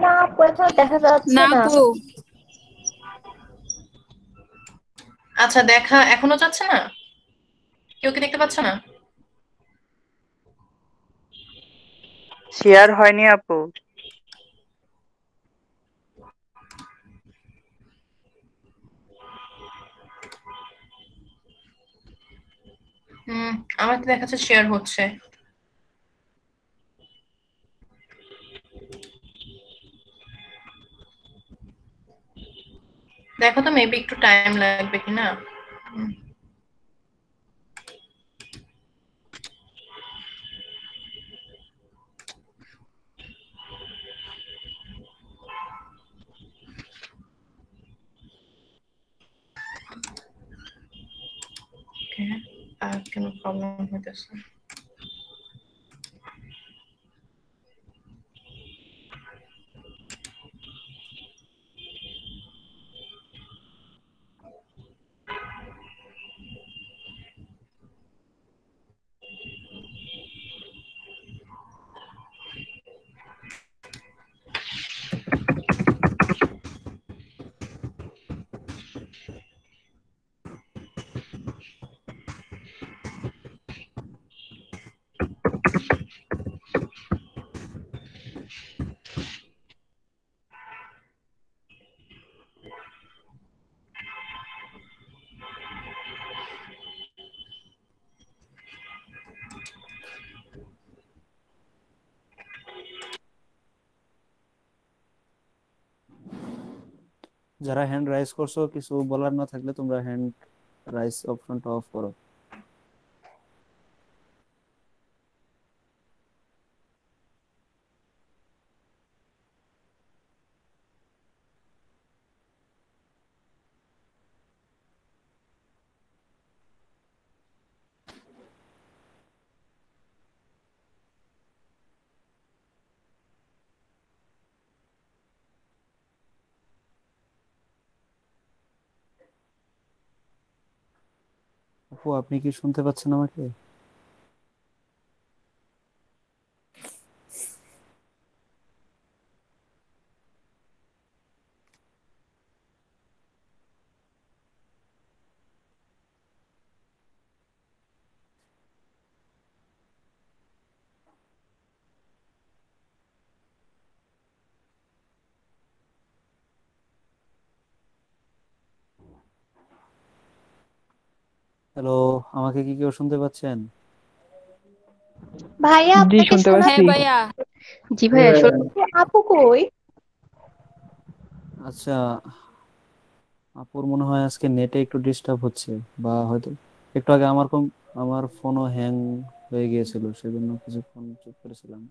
না আপু, এখানে দেখা যাচ্ছে না না। আপু। আচ্ছা, দেখা এখনো যাচ্ছে না? কেউ কি দেখতে পাচ্ছে না? শেয়ার হয়নি আপু। হুম, আমার তো দেখাচ্ছে শেয়ার হচ্ছে। দেখো তো, মেবি একটু টাইম লাগবে কিনা। হুম, ওকে। আর কেন প্রবলেম হইতেছে? যারা হ্যান্ড রাইজ করছো, কিছু বলার না থাকলে তোমরা হ্যান্ড রাইজ অপশনটা অফ করো। আপু, আপনি কি শুনতে পাচ্ছেন আমাকে? হ্যালো, আমাকে কি কেউ শুনতে পাচ্ছেন? ভাইয়া জি, আপনাকে শুনতে শোনা হ্যাঁ পাচ্ছি। ভাইয়া। জি ভাইয়া যাচ্ছে। আপু কই? আচ্ছা, আপুর মনে হয় আজকে নেটে একটু ডিস্টার্ব হচ্ছে, বা হয়তো একটু আগে আমার ফোনও হ্যাং হয়ে গিয়েছিল, সেজন্য কিছুক্ষণ চুপ করেছিলাম।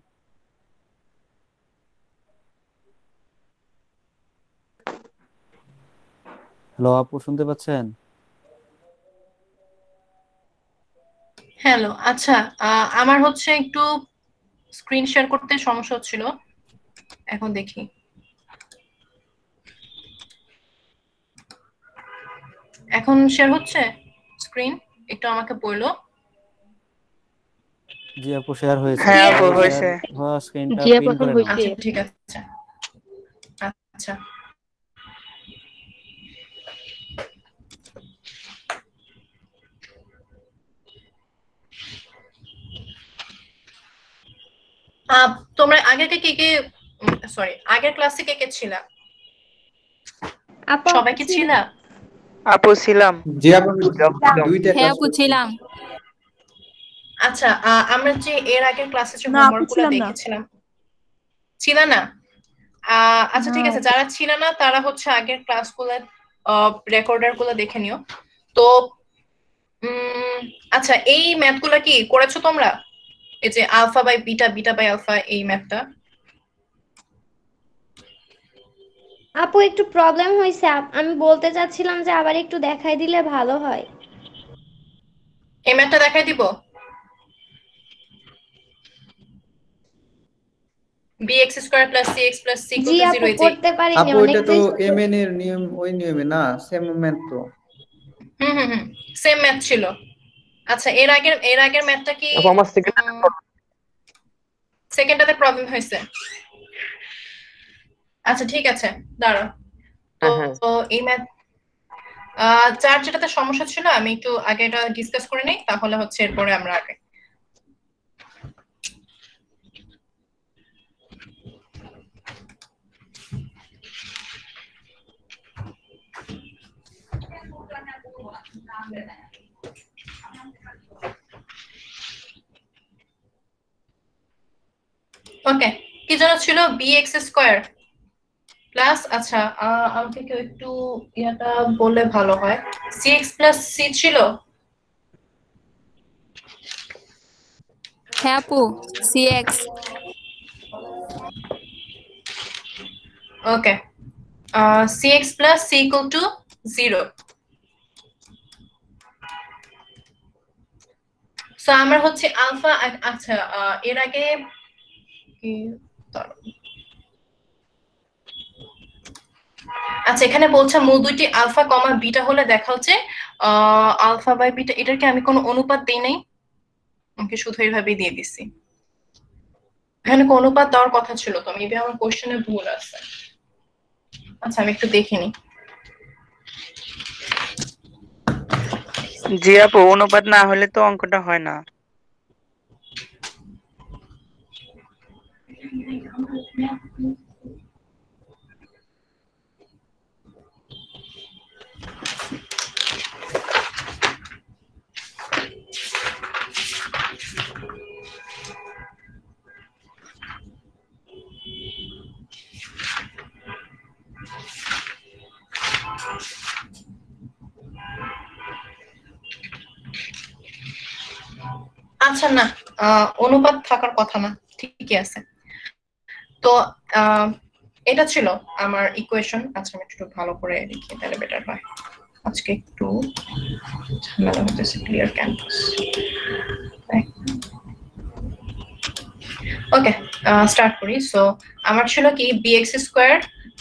হ্যালো আপু, শুনতে পাচ্ছেন? হ্যালো, আচ্ছা। আমার হচ্ছে একটু স্ক্রিন শেয়ার করতে সমস্যা হচ্ছিল। এখন দেখি। এখন শেয়ার হচ্ছে স্ক্রিন? একটু আমাকে বললো। জি আপু, শেয়ার হয়েছে, হ্যাঁ সবাই আপু, শেয়ার হয়েছে। হওয়া স্ক্রিনটা জি আপু পিন এখন করে নাও। হয়েছে। আচ্ছা, ঠিক আছে। আচ্ছা। তোমরা আগে কে কে, সরি, আগের ক্লাসে কে কে ছিলা? আপু সবাই আমি কি ছিলাম। ছিলা? আপু ছিলাম। জি আপু, আমি ছিলাম। দুইটা হ্যাঁ ক্লাস আপু করছি। ছিলাম। আচ্ছা, আমরা যে এর আগের ক্লাসে যে না আপু হোমওয়ার্ক গুলা ছিলাম না। দেখেছিলাম, ছিল না? আচ্ছা, না ঠিক আছে। যারা ছিল না তারা হচ্ছে আগের ক্লাসগুলোর রেকর্ডার গুলো দেখে নিও। তো আচ্ছা, এই ম্যাথ গুলা কি করেছো তোমরা? এই যে alpha by beta, beta by alpha, এই ম্যাথটা। আপু একটু প্রবলেম হয়েছে, আমি বলতে চাচ্ছিলাম যে আবার একটু দেখাই দিলে ভালো হয়। এই ম্যাথটা দেখাই দিব। B x square plus c x plus c equal জি টু আপু জিরো, এই যে। করতে পারিনি, আপু, অনেক ওইটা তো চেষ্টা। এম এন এর নিয়ম, ওই নিয়মে না, সেম ম্যাথ তো। হুম হুম হুম, সেম ম্যাথ ছিল। আচ্ছা, এর আগের ম্যাথটা কি আপু আমার সেকেন্ড। সেকেন্ডটাতে প্রবলেম হয়েছে? আচ্ছা ঠিক আছে, দাঁড়াও। তো হ্যাঁ হ্যাঁ। তো এই ম্যাথ যার যেটাতে সমস্যা ছিল আমি একটু আগে এটা ডিসকাস করে নিই, তাহলে হচ্ছে এরপরে আমরা আগে। ওকে, কি যেন ছিল bx² প্লাস, আচ্ছা আমাকে কেউ একটু ইয়াটা বললে ভালো হয়। cx প্লাস c ছিল। হ্যাঁ আপু, cx okay, cx plus c equal to 0। So আমার হচ্ছে আলফা, আচ্ছা এর আগে কি, দাঁড়াও। আচ্ছা এখানে বলছে মূল দুইটি আলফা কমা বিটা হলে দেখা হচ্ছে আলফা বাই বিটা, এটার কি আমি কোনো অনুপাত দেই নাই? আমাকে শুধু এইভাবেই দিয়ে দিছি। এখানে কোনো অনুপাত দেওয়ার কথা ছিল তো, মেবি আমার কোশ্চেনে ভুল আছে। আচ্ছা আমি একটু দেখে নিই। জি আপু, অনুপাত না হলে তো অঙ্কটা হয় না। আচ্ছা না, অনুপাত থাকার কথা না, ঠিকই আছে। তো এটা ছিল আমার ইকুয়েশন। আচ্ছা আমি একটু ভালো করে লিখি তাহলে বেটার হয়। আজকে একটু ঝামেলা হতেছে, ক্লিয়ার ক্যাম্পাস। ওকে, স্টার্ট করি। সো আমার ছিল কি bx²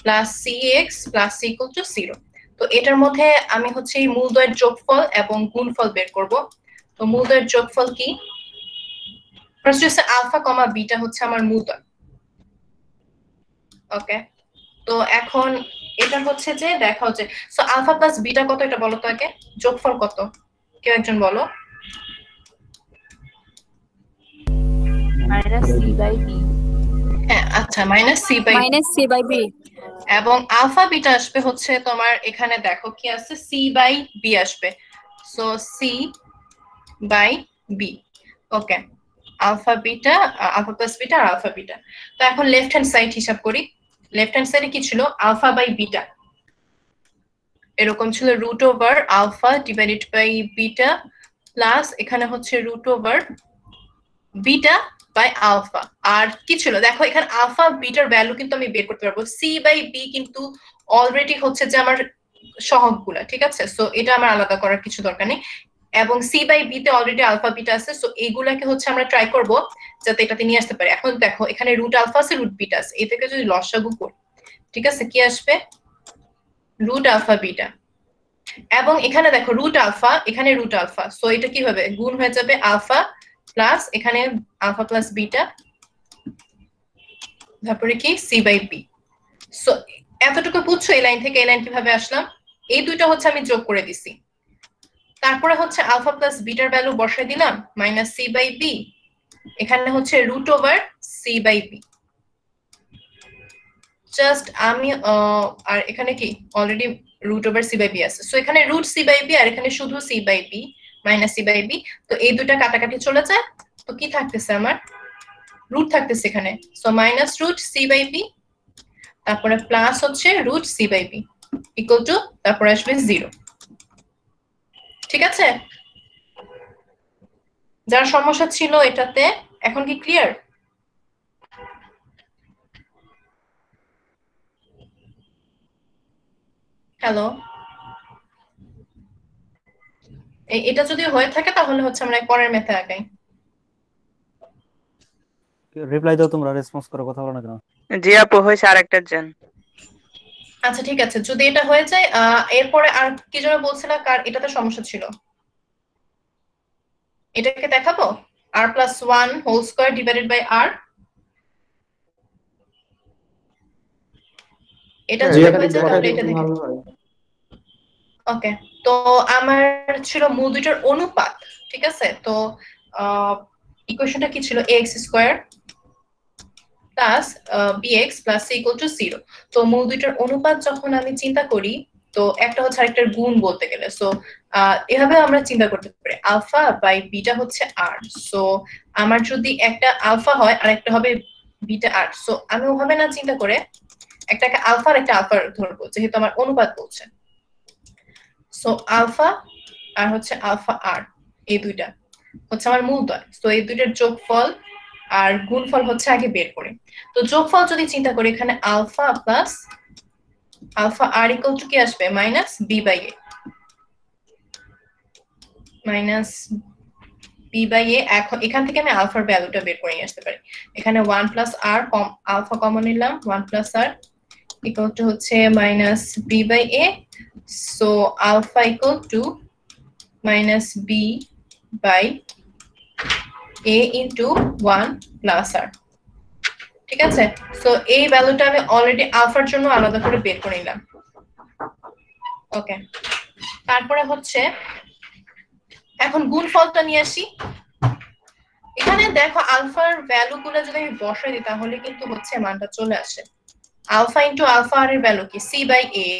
plus cx plus c equal to 0। তো এটার মধ্যে আমি হচ্ছে এই মূলদ্বয়ের যোগফল এবং গুণফল বের করব। তো মূলদ্বয়ের যোগফল কি, ফার্স্ট হচ্ছে আলফা কমা বিটা হচ্ছে আমার মূলদ্বয়। ওকে, তো এখন এটা হচ্ছে যে দেখা হচ্ছে, সো আলফা প্লাস বিটা কত এটা বলো তো আগে, যোগফল কত কেউ একজন বলো। -c/b হ্যাঁ আচ্ছা, মাইনাস সি বাই, -c/b এবং আলফা বিটা আসবে হচ্ছে তোমার এখানে দেখো কি আছে, সি বাই বি আসবে। So c by b. Okay, alpha beta, alpha plus beta আর আলফা বিটা। তো এখন লেফট হ্যান্ড সাইড হিসাব করি। লেফট হ্যান্ড সাইডে কি ছিল, আলফা বাই বিটা এরকম ছিল root over alpha divided by beta plus এখানে হচ্ছে root over beta by alpha. আর কি ছিল দেখো, এখানে আলফা বিটার ভ্যালু কিন্তু আমি বের করতে পারবো। সি বাই বি কিন্তু অলরেডি হচ্ছে যে আমার সহগগুলা, ঠিক আছে। সো এটা আমার আলাদা করার কিছু দরকার নেই, এবং সি বাই বি তে অলরেডি আলফা বিটা আছে। সো এইগুলাকে হচ্ছে আমরা ট্রাই করব যাতে এটাতে নিয়ে আসতে পারি। এখন দেখো এখানে রুট আলফা আছে, রুট বিটা আছে, এ থেকে যদি লসাগু করি, ঠিক আছে, কি আসবে, রুট আলফা বিটা। এবং এখানে দেখো রুট আলফা, এখানে রুট আলফা, সো এটা কি হবে, গুণ হয়ে যাবে আলফা প্লাস এখানে আলফা প্লাস বিটা, তারপরে কি সি বাই বি। সো এতটুকু বুঝছো এই লাইন থেকে এই লাইন কিভাবে আসলাম, এই দুইটা হচ্ছে আমি যোগ করে দিছি। তারপরে হচ্ছে আলফা প্লাস বিটার ভ্যালু বসাই দিলাম মাইনাস সি বাই বি, এখানে হচ্ছে root over c by b. Just আমি আর এখানে কি already root over c by b আছে, সো এখানে রুট সি বাই বি আর এখানে শুধু c by b minus c by b. তো এই দুটা কাটাকাটি চলে যায়, তো কি থাকতেছে আমার, রুট থাকতেছে এখানে। So minus root c by b, তারপরে প্লাস হচ্ছে root c by b equal to, তারপরে আসবে 0। ঠিক আছে, যার সমস্যা ছিল এটাতে এখন কি ক্লিয়ার? হ্যালো, এটা যদি হয়ে থাকে তাহলে হচ্ছে আমরা পরের মেথে আগাই। রিপ্লাই দাও, তোমরা রেসপন্স করো, কথা বলো না কেন? জি আপু, হয়েছে, আরেকটা দেন। আচ্ছা ঠিক আছে, যদি এটা হয়ে যায় এরপরে আর কি যেন বলছিল, কার এটাতে সমস্যা ছিল, এটাকে দেখাবো r plus one whole square divided by r. এটা হ্যাঁ যদি এটা হয়ে যায় দেখাই তাহলে দিলে এটা দেখে। ভালো হয়। ওকে, তো আমার ছিল মূল দুইটার অনুপাত, ঠিক আছে? তো ইকুয়েশনটা কি ছিল, ax square plus bx plus c equal to 0। তো মূল দুইটার অনুপাত যখন আমি চিন্তা করি, তো একটা হচ্ছে আরেকটার গুণ বলতে গেলে, সো এভাবে আমরা চিন্তা করতে পারি আলফা বাই বিটা হচ্ছে আর। সো আমার যদি একটা আলফা হয় আর একটা হবে বিটা আর, সো আমি ওভাবে না চিন্তা করে একটাকে আলফা আর একটা আলফা ধরবো, যেহেতু আমার অনুপাত বলছে। সো আলফা আর হচ্ছে আলফা আর, এই দুইটা হচ্ছে আমার মূলদয়। তো এই দুইটার যোগফল আর গুণফল হচ্ছে আগে বের করি। তো যোগফল যদি চিন্তা করি, এখানে alpha plus alpha r equal to কি আসবে, minus b by a, minus b by a. এখন এখান থেকে আমি আলফার ভ্যালুটা বের করে নিয়ে আসতে পারি। এখানে 1 প্লাস আর আলফা কমন নিলাম, 1 প্লাস আর ইকুয়াল টু হচ্ছে minus b by a. So alpha equal to minus b by a into 1 plus r, ঠিক আছে? সো এই ভ্যালুটা আমি অলরেডি আলফার জন্য আলাদা করে বের করে নিলাম। ওকে, তারপরে হচ্ছে এখন গুণফলটা নিয়ে আসি। এখানে দেখো আলফার ভ্যালু গুলো যদি আমি বসাই দিই তাহলে কিন্তু হচ্ছে মানটা চলে আসে। আলফা ইন্টু আলফা আর এর ভ্যালু কি, সি বাই এ।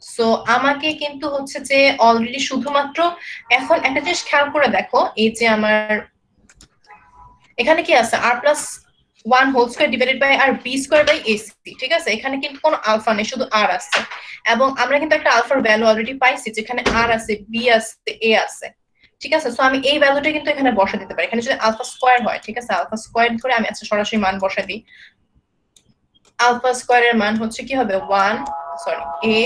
সো আমাকে কিন্তু হচ্ছে যে অলরেডি শুধুমাত্র এখন একটা জিনিস খেয়াল করে দেখো, এই যে আমার এখানে কি আছে, r plus 1 whole square divided by r b square by a c, ঠিক আছে? এখানে কিন্তু কোনো আলফা নেই, শুধু আর আছে। এবং আমরা কিন্তু একটা আলফার ভ্যালু অলরেডি পাইছি, যেখানে আর আছে, বি আছে, এ আছে, ঠিক আছে? সো আমি এই ভ্যালুটা কিন্তু এখানে বসা দিতে পারি। এখানে যদি আলফা স্কয়ার হয়, ঠিক আছে, আলফা স্কয়ার ধরে আমি আচ্ছা সরাসরি মান বসা দিই। আলফা স্কয়ারের মান হচ্ছে কি হবে, 1 সরি এ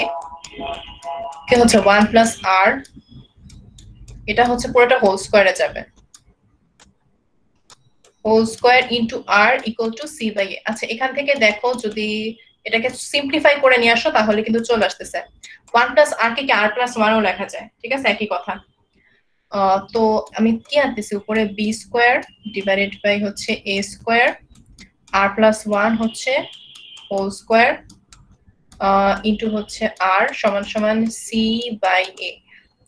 কি হচ্ছে 1 প্লাস আর, এটা হচ্ছে পুরোটা হোল স্কয়ারে যাবে, whole square into r equal to c by a. আচ্ছা এখান থেকে দেখো যদি এটাকে সিম্পলিফাই করে নিয়ে আসো তাহলে কিন্তু চলে আসতেছে 1 প্লাস আর কে আর প্লাস 1 ও লেখা যায়, ঠিক আছে? একই কথা। তো আমি কি আনতেছি উপরে, বি স্কয়ার ডিভাইডেড বাই হচ্ছে এ স্কয়ার আর প্লাস 1 হচ্ছে হোল স্কয়ার ইন্টু হচ্ছে আর সমান সমান সি বাই এ।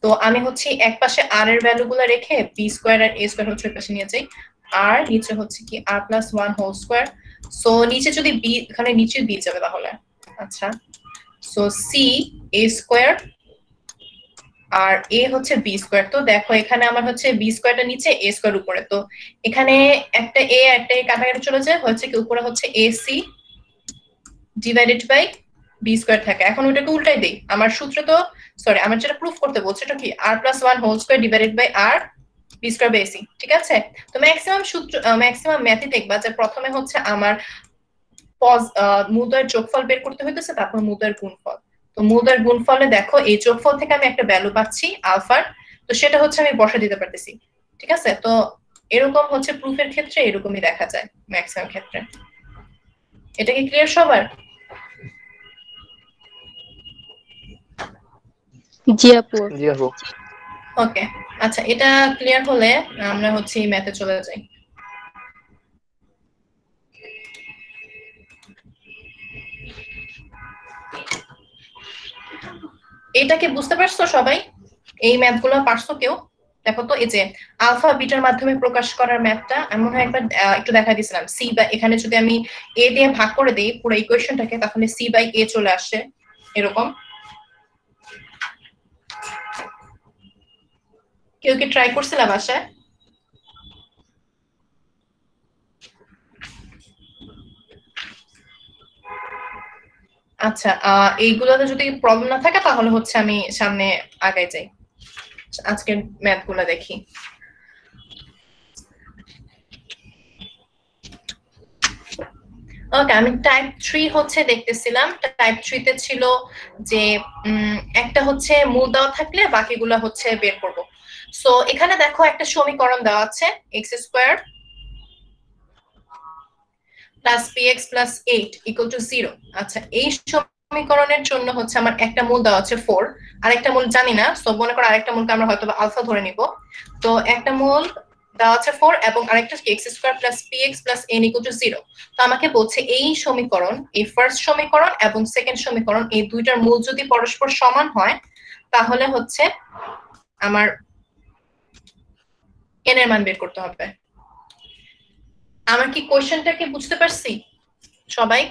তো আমি হচ্ছে এক পাশে আর এর ভ্যালুগুলো রেখে বি স্কয়ার আর এ স্কয়ার হচ্ছে ওই পাশে নিয়ে যাই, আর নিচে হচ্ছে কি r plus 1 whole square. So নিচে যদি বি, এখানে নিচে বি যাবে তাহলে, আচ্ছা সো সি এ স্কয়ার আর এ হচ্ছে বি স্কয়ার। তো দেখো এখানে আমার হচ্ছে বি স্কয়ারটা নিচে, এ স্কয়ার উপরে, তো এখানে একটা এ একটা এ কাটাকাটি চলে যায়, হচ্ছে কি উপরে হচ্ছে a c divided by b square থাকে। এখন ওটাকে উল্টাই দেই, আমার সূত্র তো সরি আমার যেটা প্রুফ করতে বলছে এটা কি r plus 1 whole square divided by r b square by c, ঠিক আছে? তো ম্যাক্সিমাম সূত্র ম্যাক্সিমাম ম্যাথে দেখবা যে প্রথমে হচ্ছে আমার মূলদয়ের যোগফল বের করতে হইতেছে, তারপর মূলদয়ের গুণফল। তো মূলদয়ের গুণফলে দেখো এই যোগফল থেকে আমি একটা ভ্যালু পাচ্ছি আলফার, তো সেটা হচ্ছে আমি বসা দিতে পারতেছি, ঠিক আছে? তো এরকম হচ্ছে প্রুফের ক্ষেত্রে এরকমই দেখা যায় ম্যাক্সিমাম ক্ষেত্রে। এটা কি ক্লিয়ার সবার? জি আপু। জি আপু। ওকে, আচ্ছা এটা ক্লিয়ার হলে আমরা হচ্ছে এই ম্যাথে চলে যাই। এটাকে বুঝতে পারছো সবাই? এই ম্যাথগুলো পারছো কেউ? দেখো তো এই যে আলফা বিটার মাধ্যমে প্রকাশ করার ম্যাথটা আমি মনে হয় একবার একটু দেখা দিয়েছিলাম। সি বা এখানে যদি আমি এ দিয়ে ভাগ করে দিই পুরো ইকুয়েশনটাকে, তাহলে সি বাই এ চলে আসে এরকম। কেউ কি ট্রাই করছিল বাসায়? আচ্ছা এইগুলোতে যদি প্রবলেম না থাকে তাহলে হচ্ছে আমি সামনে আগাই যাই, আজকের ম্যাথগুলো দেখি। ওকে, আমি টাইপ 3 হচ্ছে দেখতেছিলাম। টাইপ 3 তে ছিল যে একটা হচ্ছে মূল দেওয়া থাকলে বাকিগুলো হচ্ছে বের করব। সো এখানে দেখো একটা সমীকরণ দেওয়া আছে x square plus px plus 8 equal to 0। আচ্ছা এই সমীকরণের জন্য হচ্ছে আমার একটা মূল দেওয়া আছে 4, আরেকটা মূল জানি না, সো মনে করো আরেকটা মূলকে আমরা হয়তো আলফা ধরে নিব। তো একটা মূল দেওয়া আছে 4 এবং আরেকটা x square plus px plus n equal to 0। তো আমাকে বলছে এই সমীকরণ, এই ফার্স্ট সমীকরণ এবং সেকেন্ড সমীকরণ এই দুইটার মূল যদি পরস্পর সমান হয় তাহলে হচ্ছে আমার n এর মান বের করতে হবে। আমার কি কোশ্চেনটাকে বুঝতে পারছি সবাই?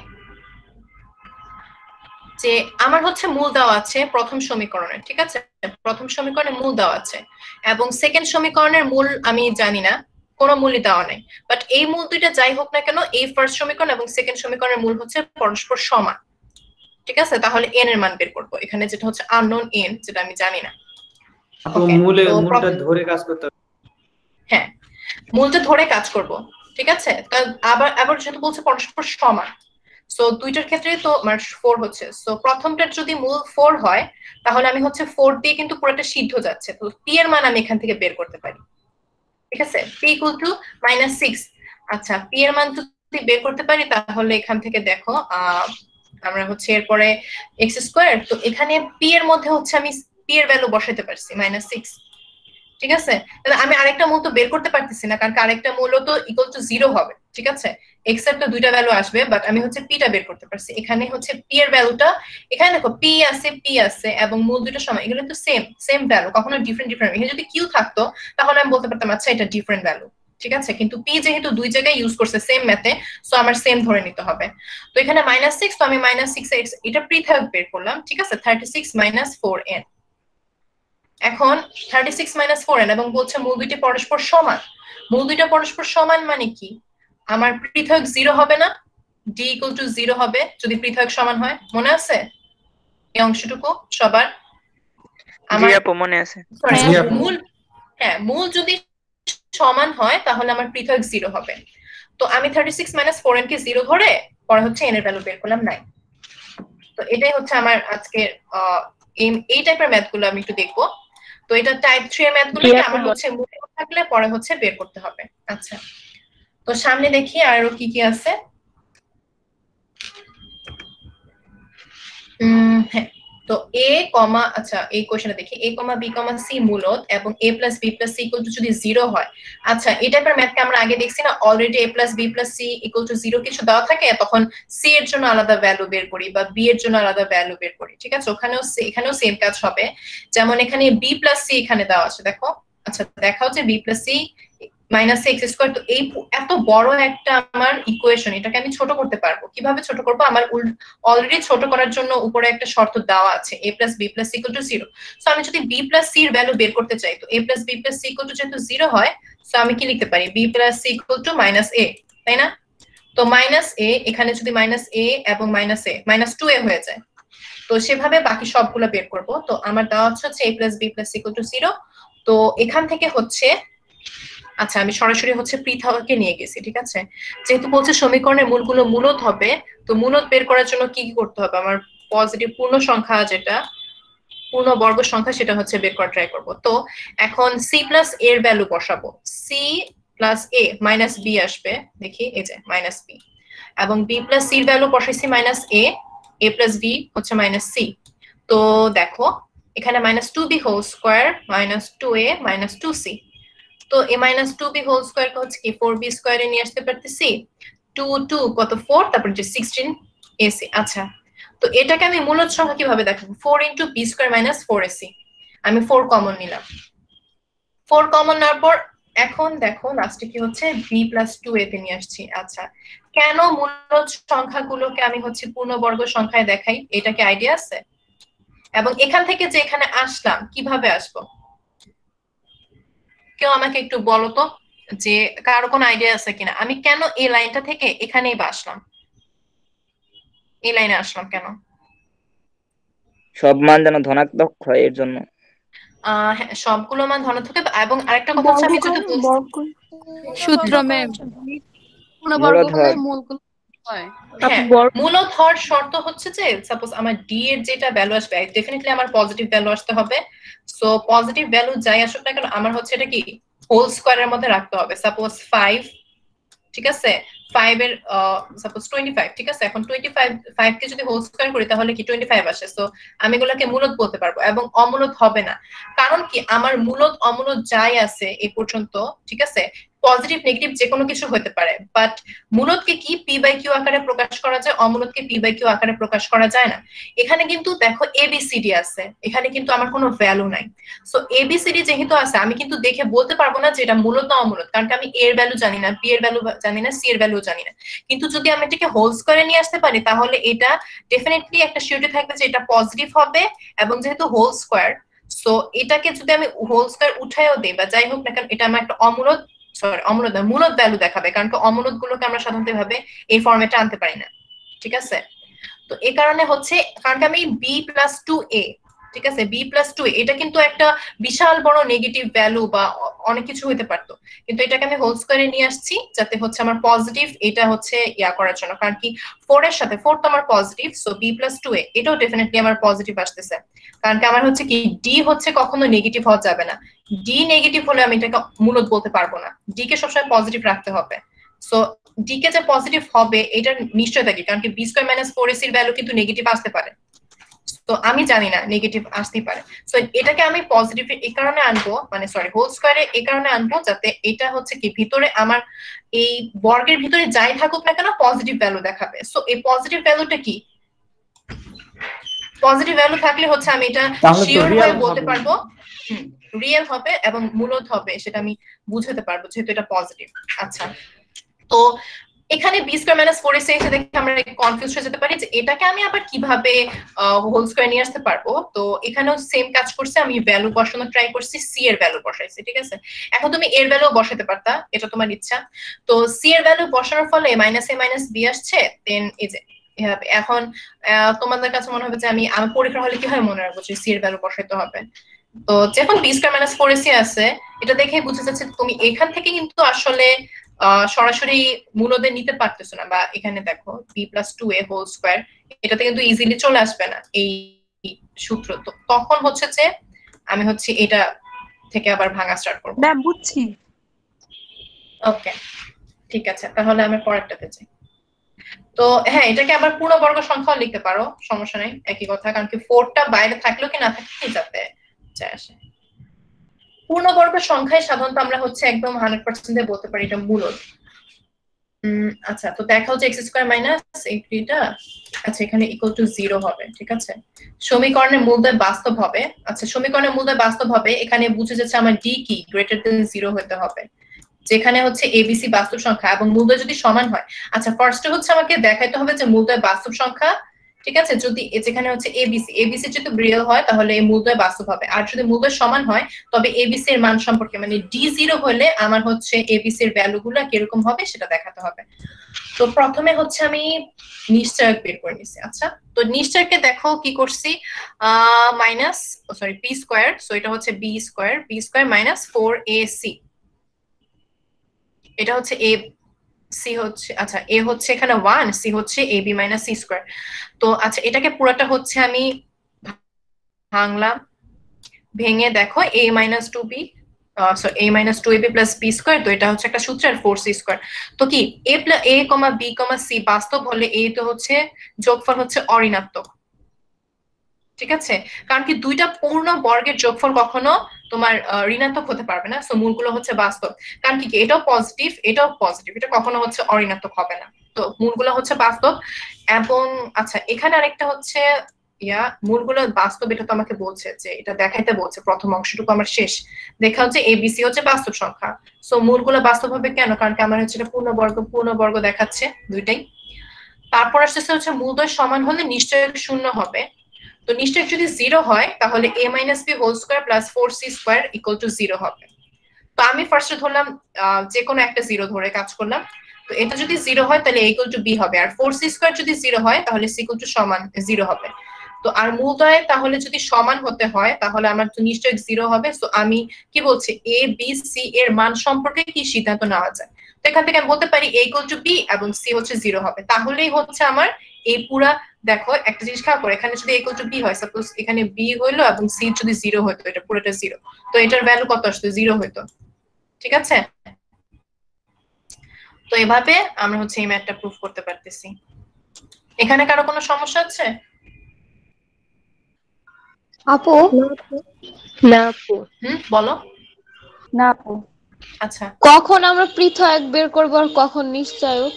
যে আমার হচ্ছে মূল দেওয়া আছে প্রথম সমীকরণে, ঠিক আছে, প্রথম সমীকরণে মূল দেওয়া আছে এবং সেকেন্ড সমীকরণের মূল আমি জানি না, কোনো মূলই দেওয়া নাই। বাট এই মূল দুইটা যাই হোক না কেন, এই ফার্স্ট সমীকরণ এবং সেকেন্ড সমীকরণের মূল হচ্ছে পরস্পর সমান, ঠিক আছে। তাহলে n এর মান বের করব, এখানে যেটা হচ্ছে আননোন n, যেটা আমি জানি না। আপু Okay, তো মূলটা ধরে কাজ করতে হবে। হ্যাঁ, মূলটা ধরে কাজ করব, ঠিক আছে। তো আবার যেহেতু বলছে পরস্পর সমান, সো দুইটার ক্ষেত্রে তো আমার 4 হচ্ছে। সো প্রথমটার যদি মূল 4 হয় তাহলে আমি হচ্ছে 4 দিয়ে কিন্তু পুরোটা সিদ্ধ যাচ্ছে, তো p এর মান আমি এখান থেকে বের করতে পারি, ঠিক আছে। p equal to -6। আচ্ছা, p এর মান যদি বের করতে পারি তাহলে এখান থেকে দেখো আমরা হচ্ছে এরপরে x স্কয়ার, তো এখানে p এর মধ্যে হচ্ছে আমি p এর ভ্যালু বসাইতে পারছি -6, ঠিক আছে। তাহলে আমি আরেকটা মূল তো বের করতে পারতেছি না, কারণ আরেকটা মূল তো ইকুয়াল টু 0 হবে, ঠিক আছে। x এর তো দুইটা ভ্যালু আসবে, বাট আমি হচ্ছে p টা বের করতে পারছি। এখানে হচ্ছে p এর ভ্যালুটা, এখানে দেখো p আছে এবং মূল দুটো সমান, এগুলো তো সেম ভ্যালু, কখনো ডিফারেন্ট। এখানে যদি q থাকতো তাহলে আমি বলতে পারতাম আচ্ছা এটা ডিফারেন্ট ভ্যালু, ঠিক আছে। কিন্তু p যেহেতু দুই জায়গায় ইউজ করছে সেম ম্যাথে, সো আমার সেম ধরে নিতে হবে। তো এখানে -6, তো আমি -6 এটা পৃথক বের করলাম, ঠিক আছে। 36 - 4n। এখন 36 - 4n এবং বলছে মূল দুইটি পরস্পর সমান। মূল দুইটা পরস্পর সমান মানে কি? আমার পৃথক 0 হবে না, d ইকুয়াল টু 0 হবে যদি পৃথক সমান হয়। মনে আছে এই অংশটুকু সবার? জি আমার আপু মনে আছে। সরি, জি আপু। মূল যদি সমান হয় তাহলে আমার পৃথক 0 হবে। তো আমি 36 - 4n কে 0 ধরে পরে হচ্ছে n এর ভ্যালু বের করলাম 9। তো এটাই হচ্ছে আমার আজকের এই টাইপের ম্যাথগুলো আমি একটু দেখবো। তো এটা টাইপ 3 এর ম্যাথগুলোকে আমার হচ্ছে মনে থাকলে পরে হচ্ছে বের করতে হবে। আচ্ছা, তো সামনে দেখি আরো কি কি আছে। হ্যাঁ, তো a কমা, আচ্ছা এই কোশ্চেনটা দেখি, a comma b comma c মূলত এবং a plus b plus c equal two যদি 0 হয়। আচ্ছা, এই টাইপের ম্যাথকে আমরা আগে দেখছি না, already a plus b plus c equal to 0 কিছু দেওয়া থাকে, তখন c এর জন্য আলাদা ভ্যালু বের করি বা b এর জন্য আলাদা ভ্যালু বের করি, ঠিক আছে। এখানেও সেম কাজ হবে, যেমন এখানে b প্লাস c এখানে দেওয়া আছে, দেখো। আচ্ছা, দেখাও যে b plus c -x square. তো এই এত বড় একটা আমার ইকুয়েশন, এটাকে আমি ছোট করতে পারবো কিভাবে? ছোট করবো, আমার অলরেডি ছোট করার জন্য উপরে একটা শর্ত দেওয়া আছে, a plus b plus c equal to 0। So আমি যদি b প্লাস c এর ভ্যালু বের করতে চাই, তো a plus b plus c equal two যেহেতু 0 হয়, সো আমি কি লিখতে পারি? b plus c equal to -a, তাই না? তো -a, এখানে যদি -a এবং -2a হয়ে যায়, তো সেভাবে বাকি সবগুলো বের করব। তো আমার দেওয়া হচ্ছে a plus b plus c equal to 0। তো এখান থেকে হচ্ছে, আচ্ছা আমি সরাসরি হচ্ছে পৃথককে নিয়ে গেছি, ঠিক আছে। যেহেতু বলছে সমীকরণের মূলগুলো মূলত হবে, তো মূলত বের করার জন্য কি কি করতে হবে? আমার পজিটিভ পূর্ণ সংখ্যা, যেটা পূর্ণ বর্গ সংখ্যা, সেটা হচ্ছে বের করা ট্রাই করব। তো এখন c প্লাস a এর ভ্যালু বসাবো। c plus a minus b আসবে, দেখি এই যে মাইনাস b, এবং b প্লাস c এর ভ্যালু বসাইছি -a প্লাস b হচ্ছে -c। তো দেখো এখানে -2b whole square -2a -2c। তো a -2b হোল স্কয়ার কে হচ্ছে কি 4b স্কয়ারে নিয়ে আসতে পারতেছি, 2 2 কত 4, তারপর যে 16ac। আচ্ছা, তো এটাকে আমি মূলদ সংখ্যা কিভাবে দেখাবো? 4 into b square minus 4ac। আমি 4 কমন নিলাম, 4 কমন নেওয়ার পর এখন দেখো লাস্টে কি হচ্ছে, b প্লাস 2a তে নিয়ে আসছি। আচ্ছা, কেন মূলদ সংখ্যাগুলোকে আমি হচ্ছে পূর্ণবর্গ সংখ্যায় দেখাই, এটা কি আইডিয়া আছে? এবং এখান থেকে যে এখানে আসলাম কিভাবে আসবো? কেউ আমাকে একটু বলো তো, যে কারো কোনো আইডিয়া আছে কিনা, আমি কেন এই লাইনটা থেকে এখানেই আসলাম, এই লাইনে আসলাম কেন? সব মান যেন ধনাত্মক হয় এর জন্য। হ্যাঁ, সবগুলো মান ধনাত্মক হবে। এবং আরেকটা কথা হচ্ছে, আমি যদি সূত্র ম্যাম, মূলধ করলে মূলগুলো হয়। হ্যাঁ, মূলত হওয়ার শর্ত হচ্ছে যে সাপোজ আমার ডি এর যেটা ভ্যালু আসবে, ডেফিনেটলি আমার পজিটিভ ভ্যালু আসতে হবে। সো পজিটিভ ভ্যালু যাই আসুক না কেন, আমার হচ্ছে এটা কি হোল স্কয়ারের মধ্যে রাখতে হবে। সাপোজ 5, ঠিক আছে, 5 এর সাপোজ 25, ঠিক আছে? এখন 25 কে যদি হোল স্কয়ার করি তাহলে কি 25 আসে। সো আমি এগুলোকে মূলদ বলতে পারবো এবং অমূলদ হবে না। কারণ কি আমার মূলদ অমূলদ যাই আছে এই পর্যন্ত, ঠিক আছে, পজিটিভ নেগেটিভ যে কোনো কিছু হতে পারে, বাট মূলদকে কি পি বাই কিউ আকারে প্রকাশ করা যায়, অমূলদকে পি বাই কিউ আকারে প্রকাশ করা যায় না। এখানে কিন্তু দেখো এবিসিডি আছে, এখানে কিন্তু আমার কোনো ভ্যালু নাই। সো এবিসিডি যেহেতু আছে আমি কিন্তু দেখে বলতে পারবো না যে এটা মূলদ না অমূলদ, কারণ আমি এর ভ্যালু জানি না, বি এর ভ্যালু জানি না, সি এর ভ্যালু জানি না। কিন্তু যদি আমি এটাকে হোল স্কয়ারে নিয়ে আসতে পারি তাহলে এটা ডেফিনেটলি একটা সিউরিটি থাকবে যে এটা পজিটিভ হবে, এবং যেহেতু হোল স্কয়ার, সো এটাকে যদি আমি হোল স্কয়ার উঠায়ও দিই বা যাই হোক না কেন, এটা আমার একটা অমূলদ, সরি অমূলদ না, মূলদ ভ্যালু দেখাবে, কারণ কি অমূলদ গুলোকে আমরা সাধারণত ভাবে এই ফরম্যাটে আনতে পারি না, ঠিক আছে? তো এই কারণে হচ্ছে, কারণ আমি বি প্লাস 2a, ঠিক আছে, বি প্লাস 2 এটা কিন্তু একটা বিশাল বড় নেগেটিভ ভ্যালু বা অনেক কিছু হতে পারতো, কিন্তু এটাকে আমি হোল স্কয়ারে নিয়ে আসছি যাতে হচ্ছে আমার পজিটিভ, এটা হচ্ছে ইয়া করার জন্য, কারণ কি 4 এর সাথে 4 তো আমার positive, so b plus 2a এটাও ডেফিনেটলি আমার পজিটিভ আসতেছে, কারণ কি আমার হচ্ছে কি ডি হচ্ছে কখনো নেগেটিভ হওয়া যাবে না। ডি নেগেটিভ হলে আমি এটাকে মূলদ বলতে পারবো না, ডি কে সবসময় পজিটিভ রাখতে হবে। সো ডি কে যে পজিটিভ হবে এটা নিশ্চয়তা কি, কারণ কি বি স্কয়ার মাইনাস 4ac এর ভ্যালু কিন্তু নেগেটিভ আসতে পারে, তো আমি জানি না নেগেটিভ আসতেই পারে। সো এটাকে আমি পজিটিভ এই কারণে আনবো, মানে সরি হোল স্কয়ারে এই কারণে আনবো যাতে এটা হচ্ছে কি ভিতরে আমার এই বর্গের ভিতরে যাই থাকুক না কেন পজিটিভ ভ্যালু দেখাবে। সো এই পজিটিভ ভ্যালুটা কি, পজিটিভ ভ্যালু থাকলে হচ্ছে আমি এটা শিওর হয়ে বলতে পারবো রিয়েল হবে এবং মূলদ হবে, সেটা আমি বুঝাতে পারবো যেহেতু এটা পজিটিভ। আচ্ছা, তো এখানে বি স্কয়ার মাইনাস 4ac এসে দেখে আমরা কনফিউজ হয়ে যেতে পারি যে এটাকে আমি আবার কিভাবে হোল স্কয়ার নিয়ে আসতে পারবো। তো এখানেও সেম কাজ করছে, আমি ভ্যালু বসানো ট্রাই করছি, সি এর ভ্যালু বসাইছি, ঠিক আছে? এখন তুমি এর ভ্যালু বসাতে পারতা, এটা তোমার ইচ্ছা। তো সি এর ভ্যালু বসানোর ফলে মাইনাস এ মাইনাস বি আসছে, দেন এই যে এখন তোমাদের কাছে মনে হবে যে আমি পরীক্ষা হলে কি হয় মনে রাখবো যে সি এর ভ্যালু বসাইতে হবে। তো যখন বি স্কয়ার মাইনাস 4ac আছে এটা দেখে বুঝে যাচ্ছে তুমি এখান থেকে কিন্তু আসলে সরাসরি মূলদে নিতে পারতেছো না, বা এখানে দেখো B plus 2a whole square এটাতে কিন্তু ইজিলি চলে আসবে না এই সূত্র। তো তখন হচ্ছে যে আমি হচ্ছে এটা থেকে আবার ভাঙা স্টার্ট করবো। ম্যাম বুঝছি। ওকে, ঠিক আছে, তাহলে আমি পরেরটাতে যাই। তো হ্যাঁ, এটাকে আবার পূর্ণবর্গ সংখ্যাও লিখতে পারো, সমস্যা নেই, একই কথা, কারণ কি 4টা বাইরে থাকলেও কি না থাকলেই যাতে যায় আসে। পূর্ণবর্গ সংখ্যায় সাধারণত আমরা হচ্ছে একদম 100% বলতে পারি এটা মূলদ। আচ্ছা, তো দেখাও যে এক্স স্কয়ার মাইনাস এইটা, আচ্ছা এখানে ইকুয়াল টু 0 হবে, ঠিক আছে? সমীকরণের মূলদয় বাস্তব হবে। আচ্ছা, সমীকরণের মূলদয় বাস্তব হবে, এখানে বুঝে যাচ্ছে আমার ডি কি গ্রেটার দেন 0 হতে হবে, যেখানে হচ্ছে এবিসি বাস্তব সংখ্যা এবং মূলদয় যদি সমান হয়। আচ্ছা, ফার্স্টে হচ্ছে আমাকে দেখাইতে হবে যে মূলদয় বাস্তব সংখ্যা, ঠিক আছে? যদি যেখানে হচ্ছে এবিসি যদি রিয়েল হয় তাহলে এই মূলদয় বাস্তব হবে, আর যদি মূলদয় সমান হয় তবে এবিসি এর মান সম্পর্কে, মানে ডি 0 হলে আমার হচ্ছে এবিসি এর ভ্যালুগুলো কিরকম হবে সেটা দেখাতে হবে। তো প্রথমে হচ্ছে আমি নিশ্চয়ক বের করে নিছি। আচ্ছা, তো নিশ্চয়কে দেখো কি করছি, minus sorry b square, so এটা হচ্ছে বি স্কয়ার মাইনাস 4ac, এটা হচ্ছে এ সি হচ্ছে, আচ্ছা এ হচ্ছে এখানে 1, সি হচ্ছে A B minus C square. তো আচ্ছা এটাকে পুরোটা হচ্ছে আমি ভাঙলাম, ভেঙে দেখো a minus 2b a minus 2ab plus b square, তো এটা হচ্ছে একটা সূত্র আর 4c স্কয়ার। তো কি a b c বাস্তব হলে a তো হচ্ছে যোগফল হচ্ছে অঋণাত্মক, ঠিক আছে? কারণ কি দুইটা পূর্ণ বর্গের যোগফল কখনো তোমার ঋণাত্মক হতে পারবে না, সো মূলগুলো হচ্ছে বাস্তব, কারণ কি এটাও পজিটিভ এটাও পজিটিভ, এটা কখনো হচ্ছে অঋণাত্মক হবে না, তো মূলগুলো হচ্ছে বাস্তব। এবং আচ্ছা এখানে আরেকটা হচ্ছে মূলগুলো বাস্তব, এটা তো আমাকে বলছে যে এটা দেখাইতে বলছে, প্রথম অংশটুকু আমার শেষ, দেখা হচ্ছে এবিসি হচ্ছে বাস্তব সংখ্যা, সো মূলগুলো বাস্তব হবে কেন, কারণ কি আমার হচ্ছে এটা পূর্ণবর্গ দেখাচ্ছে দুইটাই। তারপর আসতেছে হচ্ছে মূলদ্বয় সমান হলে নিশ্চয়ক শূন্য হবে, তো নিশ্চয়ক যদি 0 হয় তাহলে a minus b whole square plus 4c square equal to 0 হবে। তো আমি ফার্স্টে ধরলাম যে কোনো একটা 0 ধরে কাজ করলাম, তো এটা যদি 0 হয় তাহলে a ইকুয়াল টু b হবে, আর 4c স্কয়ার যদি 0 হয় তাহলে c ইকুয়াল টু সমান 0 হবে। তো আর মূলদ্বয় তাহলে যদি সমান হতে হয় তাহলে আমার তো নিশ্চয়ই 0 হবে। সো আমি কি বলছি a b c এর মান সম্পর্কে কি সিদ্ধান্ত নেওয়া যায়, তো এখান থেকে আমি বলতে পারি a ইকুয়াল টু b এবং c হচ্ছে 0 হবে, তাহলেই হচ্ছে আমার এই পুরা, দেখো একটা জিনিস খেয়াল করো, এখানে যদি a ইকুয়াল টু b হয়, সাপোজ এখানে b হইলো এবং c যদি 0 হতো, এটা পুরোটা 0, তো এটার ভ্যালু কত আসতো 0 হইতো, ঠিক আছে? তো এভাবে আমরা হচ্ছে এই ম্যাথটা প্রুফ করতে পারতেছি। এখানে কারো কোনো সমস্যা আছে? আপু না আপু। বলো। না আপু। আচ্ছা, কখন আমরা পৃথক বের করব আর কখন নিশ্চয়ক?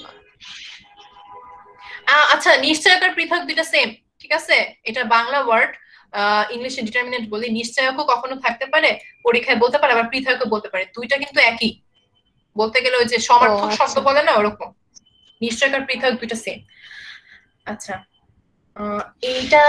আচ্ছা, নিশ্চয়ক আর পৃথক দুইটা সেম, ঠিক আছে? এটা বাংলা ওয়ার্ড, ইংলিশে ডিটারমিনেন্ট বলি। নিশ্চয়কও কখনো থাকতে পারে, পরীক্ষায় বলতে পারে, আবার পৃথকও বলতে পারে। দুইটা কিন্তু একই, বলতে গেলে ওই যে সমার্থক শব্দ বলে না, ওরকম। নিশ্চয়ক আর পৃথক দুইটা সেম। আচ্ছা, এইটা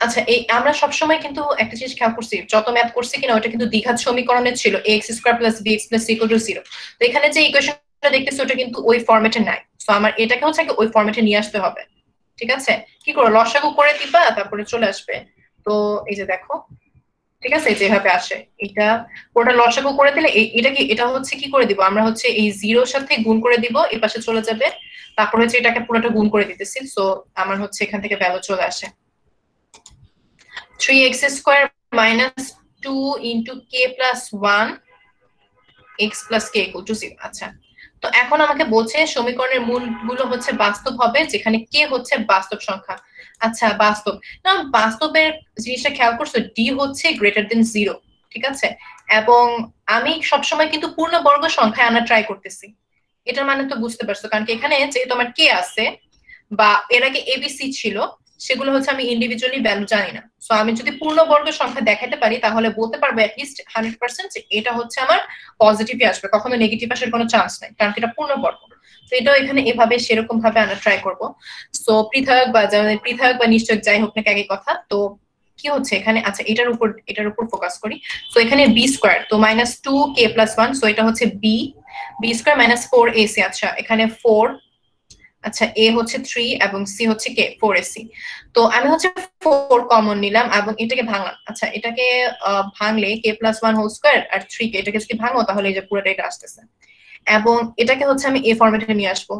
আচ্ছা, এই আমরা সবসময় কিন্তু একটা জিনিস খেয়াল করছি, যত ম্যাথ করছি কিনা ওটা কিন্তু দ্বিঘাত সমীকরণের ছিল, ax square plus bx plus c equal to 0। তো এখানে যে ইকুয়েশনটা দেখতেছি ওটা কিন্তু ওই ফরম্যাটে নাই। সো আমার এটাকে হচ্ছে কি ওই ফরম্যাটে নিয়ে আসতে হবে, ঠিক আছে? কি করো, লসাগু করে দিবা, তারপরে চলে আসবে। তো এই যে দেখো, ঠিক আছে, যেভাবে আসে এটা ওটা লসাগু করে দিলে এটা হচ্ছে কি করে দিব, আমরা হচ্ছে এই 0 সাথে গুণ করে দিব, এই পাশে চলে যাবে, তারপর হচ্ছে এটাকে পুরোটা গুণ করে দিতেছি। সো আমার হচ্ছে এখান থেকে ভ্যালু চলে আসে 3x square minus 2 into k plus 1 x plus k equal to 0। আচ্ছা, তো এখন আমাকে বলছে সমীকরণের মূলগুলো হচ্ছে বাস্তব হবে, যেখানে k হচ্ছে বাস্তব সংখ্যা। আচ্ছা, বাস্তব না, বাস্তবের জিনিসটা খেয়াল করছো, d হচ্ছে গ্রেটার দেন 0, ঠিক আছে? এবং আমি সবসময় কিন্তু পূর্ণবর্গ সংখ্যায় আনা ট্রাই করতেছি। এটার মানে তো বুঝতে পারছো, কারণ কি এখানে যেহেতু আমার k আছে বা এর আগে abc ছিল, সেগুলো হচ্ছে আমি ইন্ডিভিজুয়ালি ভ্যালু জানি না। সো আমি যদি পূর্ণবর্গ সংখ্যা দেখাতে পারি তাহলে বলতে পারবো অ্যাটলিস্ট 100% যে এটা হচ্ছে আমার পজিটিভই আসবে, কখনো নেগেটিভ আসার কোনো চান্স নাই, কারণ এটা পূর্ণবর্গ। তো এটাও এখানে এভাবে সেরকম ভাবে আনা ট্রাই করব। সো পৃথক বা নিশ্চয়ক যাই হোক না একই কথা। তো কি হচ্ছে এখানে, আচ্ছা এটার উপর ফোকাস করি। সো এখানে বি স্কয়ার, তো মাইনাস 2k প্লাস 1, সো এটা হচ্ছে বি স্কয়ার মাইনাস 4ac। আচ্ছা, এখানে 4, আচ্ছা এ হচ্ছে 3 এবং সি হচ্ছে কে 4ac। তো আমি হচ্ছে 4 কমন নিলাম এবং এটাকে ভাঙলাম। আচ্ছা, এটাকে ভাঙলে কে প্লাস 1 হোল স্কয়ার আর 3 কে, এটাকে যদি ভাঙো তাহলে এই যে পুরোটা এটা আসতেছে, এবং এটাকে হচ্ছে আমি এ ফরম্যাটে নিয়ে আসবো।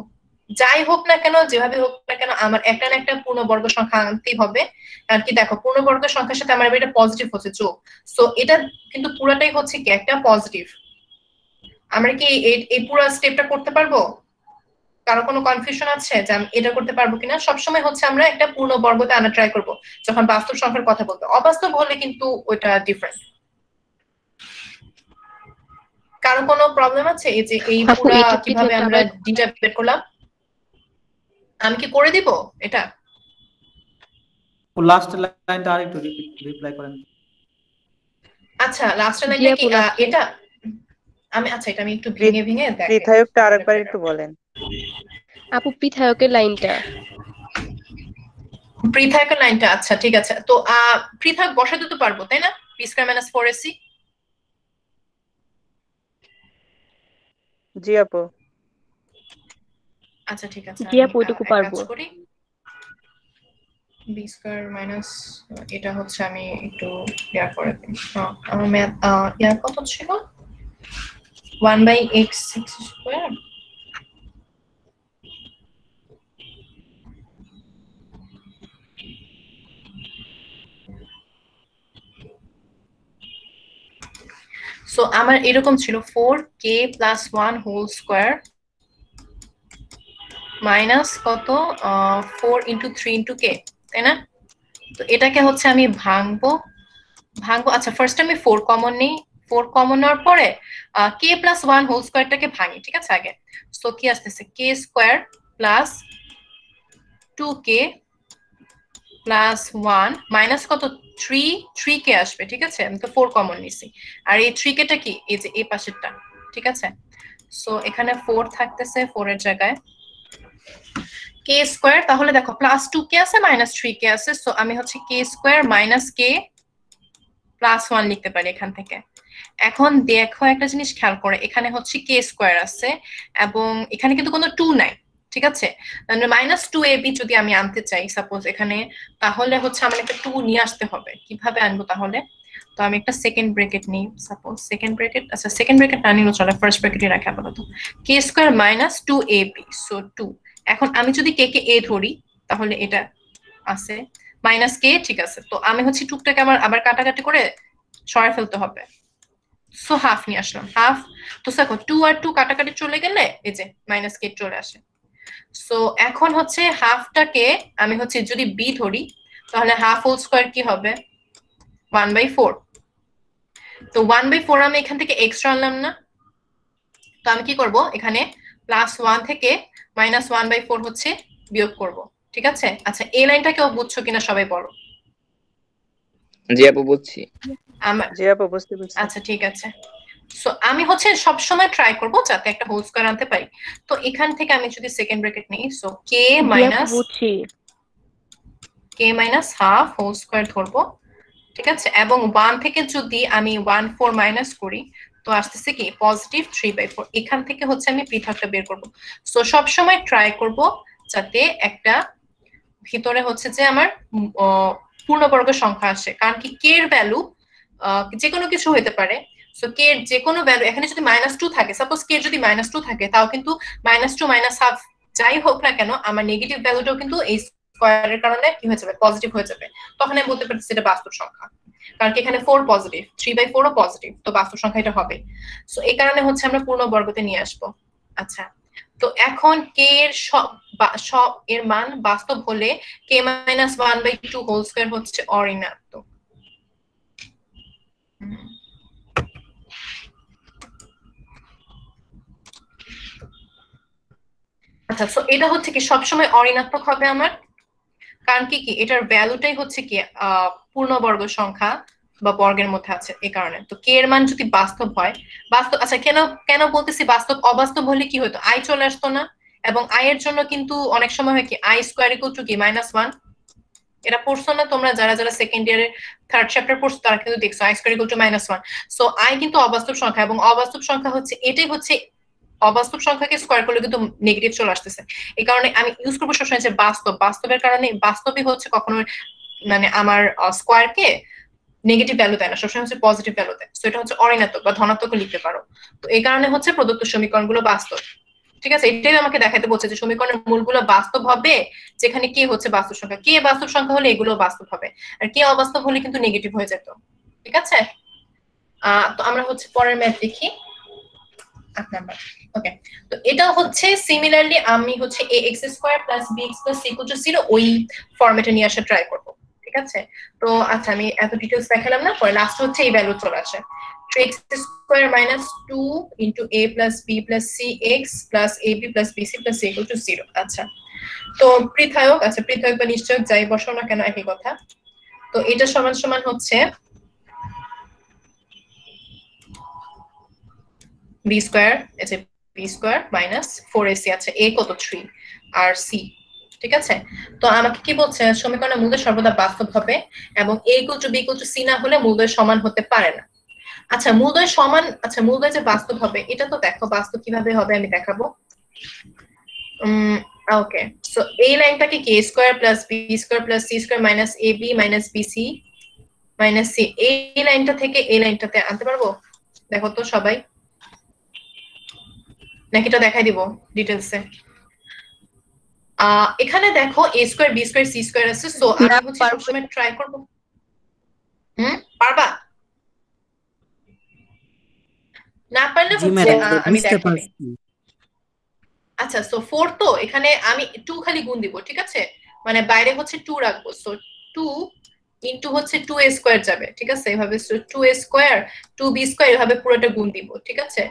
যাই হোক না কেন, যেভাবে হোক না কেন, আমার একটা না একটা পূর্ণবর্গ সংখ্যা আনতেই হবে। আর কি দেখো, পূর্ণবর্গ সংখ্যার সাথে আমার এটা পজিটিভ হচ্ছে যোগ, সো এটা কিন্তু পুরাটাই হচ্ছে কি একটা পজিটিভ। আমরা কি এই পুরো স্টেপটা করতে পারবো? কারো কোনো কনফিউশন আছে যে আমি এটা করতে পারবো কিনা? সবসময় হচ্ছে আমরা একটা পূর্ণবর্গতে আনা ট্রাই করব যখন বাস্তব সংখ্যার কথা বলবো, অবাস্তব হলে কিন্তু ওইটা ডিফারেন্ট। কারো কোনো প্রবলেম আছে এই যে এই পুরো কিভাবে আমরা ডিটা বের করলাম? আমি কি করে দিব এটা? লাস্ট লাইনটা আরেকটু রিপ্লাই করেন। আচ্ছা, লাস্ট লাইনটা কি এটা? আচ্ছা, এটা আমি একটু ভেঙে দেখাই। পৃথকটা আরেকবার একটু বলেন আপু। পৃথকের লাইনটা, পৃথকের লাইনটা, আচ্ছা ঠিক আছে। তো পৃথক বসাতে তো পারবো তাই না? p square minus 4ac। জি আপু। আচ্ছা ঠিক আছে, জি আপু, ওইটুকু পারবো। করি বি স্কয়ার মাইনাস, এটা হচ্ছে আমি একটু ইয়ার করে দিই। আমার ম্যাথ ইয়ার কত ছিল, 1/x স্কয়ার। সো আমার এরকম ছিল 4k plus 1 whole square minus কত 4 ইন্টু 3 ইন্টু k, তাই না? তো এটাকে হচ্ছে আমি ভাঙবো। আচ্ছা, ফার্স্ট আমি 4 কমন নেই, 4 কমন নেওয়ার পরে k প্লাস 1 হোল স্কয়ারটাকে ভাঙি, ঠিক আছে আগে। সো কি আসতেছে, k square plus 2k plus 1 minus কত 3k আসবে, ঠিক আছে? আমি তো 4 কমন নিছি, আর এই 3k টা কি, এই যে এই পাশেরটা, ঠিক আছে? সো এখানে 4 থাকতেছে, 4 এর জায়গায় k স্কয়ার, তাহলে দেখো প্লাস 2k আছে মাইনাস 3k আছে, সো আমি হচ্ছে k square minus k plus 1 লিখতে পারি এখান থেকে। এখন দেখো একটা জিনিস খেয়াল করে, এখানে হচ্ছে k স্কয়ার আছে এবং এখানে কিন্তু কোনো 2 নাই, ঠিক আছে? মানে মাইনাস 2ab যদি আমি আনতে চাই সাপোজ এখানে, তাহলে হচ্ছে আমার একটা 2 নিয়ে আসতে হবে। কিভাবে আনবো তাহলে? তো আমি একটা সেকেন্ড ব্র্যাকেট নিই সাপোজ, সেকেন্ড ব্র্যাকেট, আচ্ছা সেকেন্ড ব্র্যাকেট না নিলেও চলে, ফার্স্ট ব্র্যাকেটে রাখি আপাতত। k square minus 2ab, so 2। এখন আমি যদি k কে a ধরি তাহলে এটা আছে মাইনাস k, ঠিক আছে? তো আমি হচ্ছে টুকটাকে আমার আবার কাটাকাটি করে সরাই ফেলতে হবে। সো হাফ নিয়ে আসলাম, হাফ। তো দেখো 2 আর 2 কাটাকাটি চলে গেলে এই যে মাইনাস কে চলে আসে। সো এখন হচ্ছে হাফটাকে আমি হচ্ছে যদি বি ধরি তাহলে হাফ হোল স্কয়ার কি হবে 1/4। তো 1/4 আমি এখান থেকে এক্সট্রা আনলাম না, তো আমি কি করব এখানে +1 থেকে -1/4 হচ্ছে বিয়োগ করব, ঠিক আছে? আচ্ছা এই লাইনটা কেউ বুঝছো কিনা সবাই বলো। জি আপু বুঝছি। আমার জি আপু বুঝতে পারছি। আচ্ছা ঠিক আছে। সো আমি হচ্ছে সব সময় ট্রাই করব যাতে একটা হোল স্কয়ার আনতে পারি। তো এখান থেকে আমি যদি সেকেন্ড ব্র্যাকেট নিই, সো কে মাইনাস হাফ হোল স্কয়ার ধরবো, ঠিক আছে? এবং 1 থেকে যদি আমি 1/4 মাইনাস করি তো আসতেছে কি পজিটিভ 3/4। এখান থেকে হচ্ছে আমি পৃথকটা বের করব। সো সব সময় ট্রাই করব যাতে একটা ভিতরে হচ্ছে যে আমার পূর্ণবর্গ সংখ্যা আসে, কারণ কি কে এর ভ্যালু যে কোনো কিছু হতে পারে। সো কে এর যে কোনো ভ্যালু এখানে যদি -2 থাকে, সাপোজ কে যদি -2 থাকে, তাও কিন্তু -2 -1/2 যাই হোক না কেন আমার নেগেটিভ ভ্যালুটাও কিন্তু এই স্কয়ারের কারণে কি হয়ে যাবে পজিটিভ হয়ে যাবে। তখন আমি বলতে পারছি এটা বাস্তব সংখ্যা, কারণ কি এখানে 4 পজিটিভ, 3/4 ও পজিটিভ, তো বাস্তব সংখ্যা এটা হবে। সো এই কারণে হচ্ছে আমরা পূর্ণবর্গতে নিয়ে আসবো। আচ্ছা তো এখন কে এর সব এর মান বাস্তব হলে k - 1/2 হোল স্কয়ার হচ্ছে অঋণাত্মক। আচ্ছা সো এটা হচ্ছে কি সবসময় অঋণাত্মক হবে আমার, কারণ কি এটার ভ্যালুটাই হচ্ছে কি পূর্ণবর্গ সংখ্যা বা বর্গের মধ্যে আছে, এই কারণে। তো কে এর মান যদি বাস্তব হয়, বাস্তব আচ্ছা কেন কেন বলতেছি বাস্তব, অবাস্তব হলে কি হতো আই চলে আসতো না, এবং আই এর জন্য কিন্তু অনেক সময় হয় কি আই স্কয়ার ইকুয়াল টু কি -1। এটা পড়ছো না তোমরা যারা যারা সেকেন্ড ইয়ারের থার্ড চ্যাপ্টার পড়ছো তারা কিন্তু দেখছো I square equal two -1। So I কিন্তু অবাস্তব সংখ্যা, এবং অবাস্তব সংখ্যা হচ্ছে এটাই হচ্ছে অবাস্তব সংখ্যাকে স্কয়ার করলে কিন্তু নেগেটিভ চলে আসতেছে। এই কারণে আমি ইউজ করবো সবসময় যে বাস্তব, বাস্তবের কারণে বাস্তবই হচ্ছে কখনো মানে আমার স্কয়ারকে নেগেটিভ ভ্যালু দেয় না, সবসময় হচ্ছে পজিটিভ ভ্যালু দেয়। তো এটা হচ্ছে অঋণাত্মক বা ধনাত্মক লিখতে পারো। তো এই কারণে হচ্ছে প্রদত্ত সমীকরণগুলো বাস্তব, ঠিক আছে? এটাই আমাকে দেখাতে বলছে যে সমীকরণের মূলগুলো বাস্তব হবে যেখানে কে হচ্ছে বাস্তব সংখ্যা, কে বাস্তব সংখ্যা হলে এগুলো বাস্তব হবে, আর কে অবাস্তব হলে কিন্তু নেগেটিভ হয়ে যেত, ঠিক আছে? তো আমরা হচ্ছে পরের ম্যাথ দেখি 8 নাম্বার। ওকে, তো এটা হচ্ছে সিমিলারলি আমি হচ্ছে ax² + bx + c = 0 ওই ফরম্যাটে নিয়ে আসা ট্রাই করব, ঠিক আছে? তো আচ্ছা আমি এত ডিটেইলস দেখালাম না, পরে লাস্ট হচ্ছে এই ভ্যালু চলে আসে 3x² - 2 * a + b + cx + ab + bc + c = 0। আচ্ছা তো পৃথক, আচ্ছা পৃথক বা নিশ্চয়ক যাই বসাও না কেন একই কথা। তো এটা সমান সমান হচ্ছে b² আছে b² - 4ac আছে, a কত 3 আর c, ঠিক আছে? তো আমাকে কি বলছে সমীকরণের মূলদ্বয় সর্বদা বাস্তব হবে এবং a = b = c না হলে মূলদ্বয় সমান হতে পারে না। আচ্ছা মূলদ্বয় সমান, আচ্ছা মূলদ্বয় যে বাস্তব হবে এটা তো দেখো বাস্তব কিভাবে হবে আমি দেখাবো। ওকে, সো এই লাইনটাকে কি a² + b² + c² - ab - bc - c এই লাইনটা থেকে এই লাইনটাতে আনতে পারবো? দেখো তো সবাই, নাকি এটা দেখাই দিব ডিটেইলসে। এখানে দেখো a² b² c² আছে, সো আমি হচ্ছে সবসময় ট্রাই করব। পারবা? না পারলে হচ্ছে আমি দেখাই। আচ্ছা সো 4 তো এখানে আমি 2 খালি গুণ দিব, ঠিক আছে? মানে বাইরে হচ্ছে 2 রাখবো, সো 2 ইনটু হচ্ছে 2a² যাবে, ঠিক আছে? এভাবে 2a² 2b² এভাবে পুরোটা গুণ দিব, ঠিক আছে?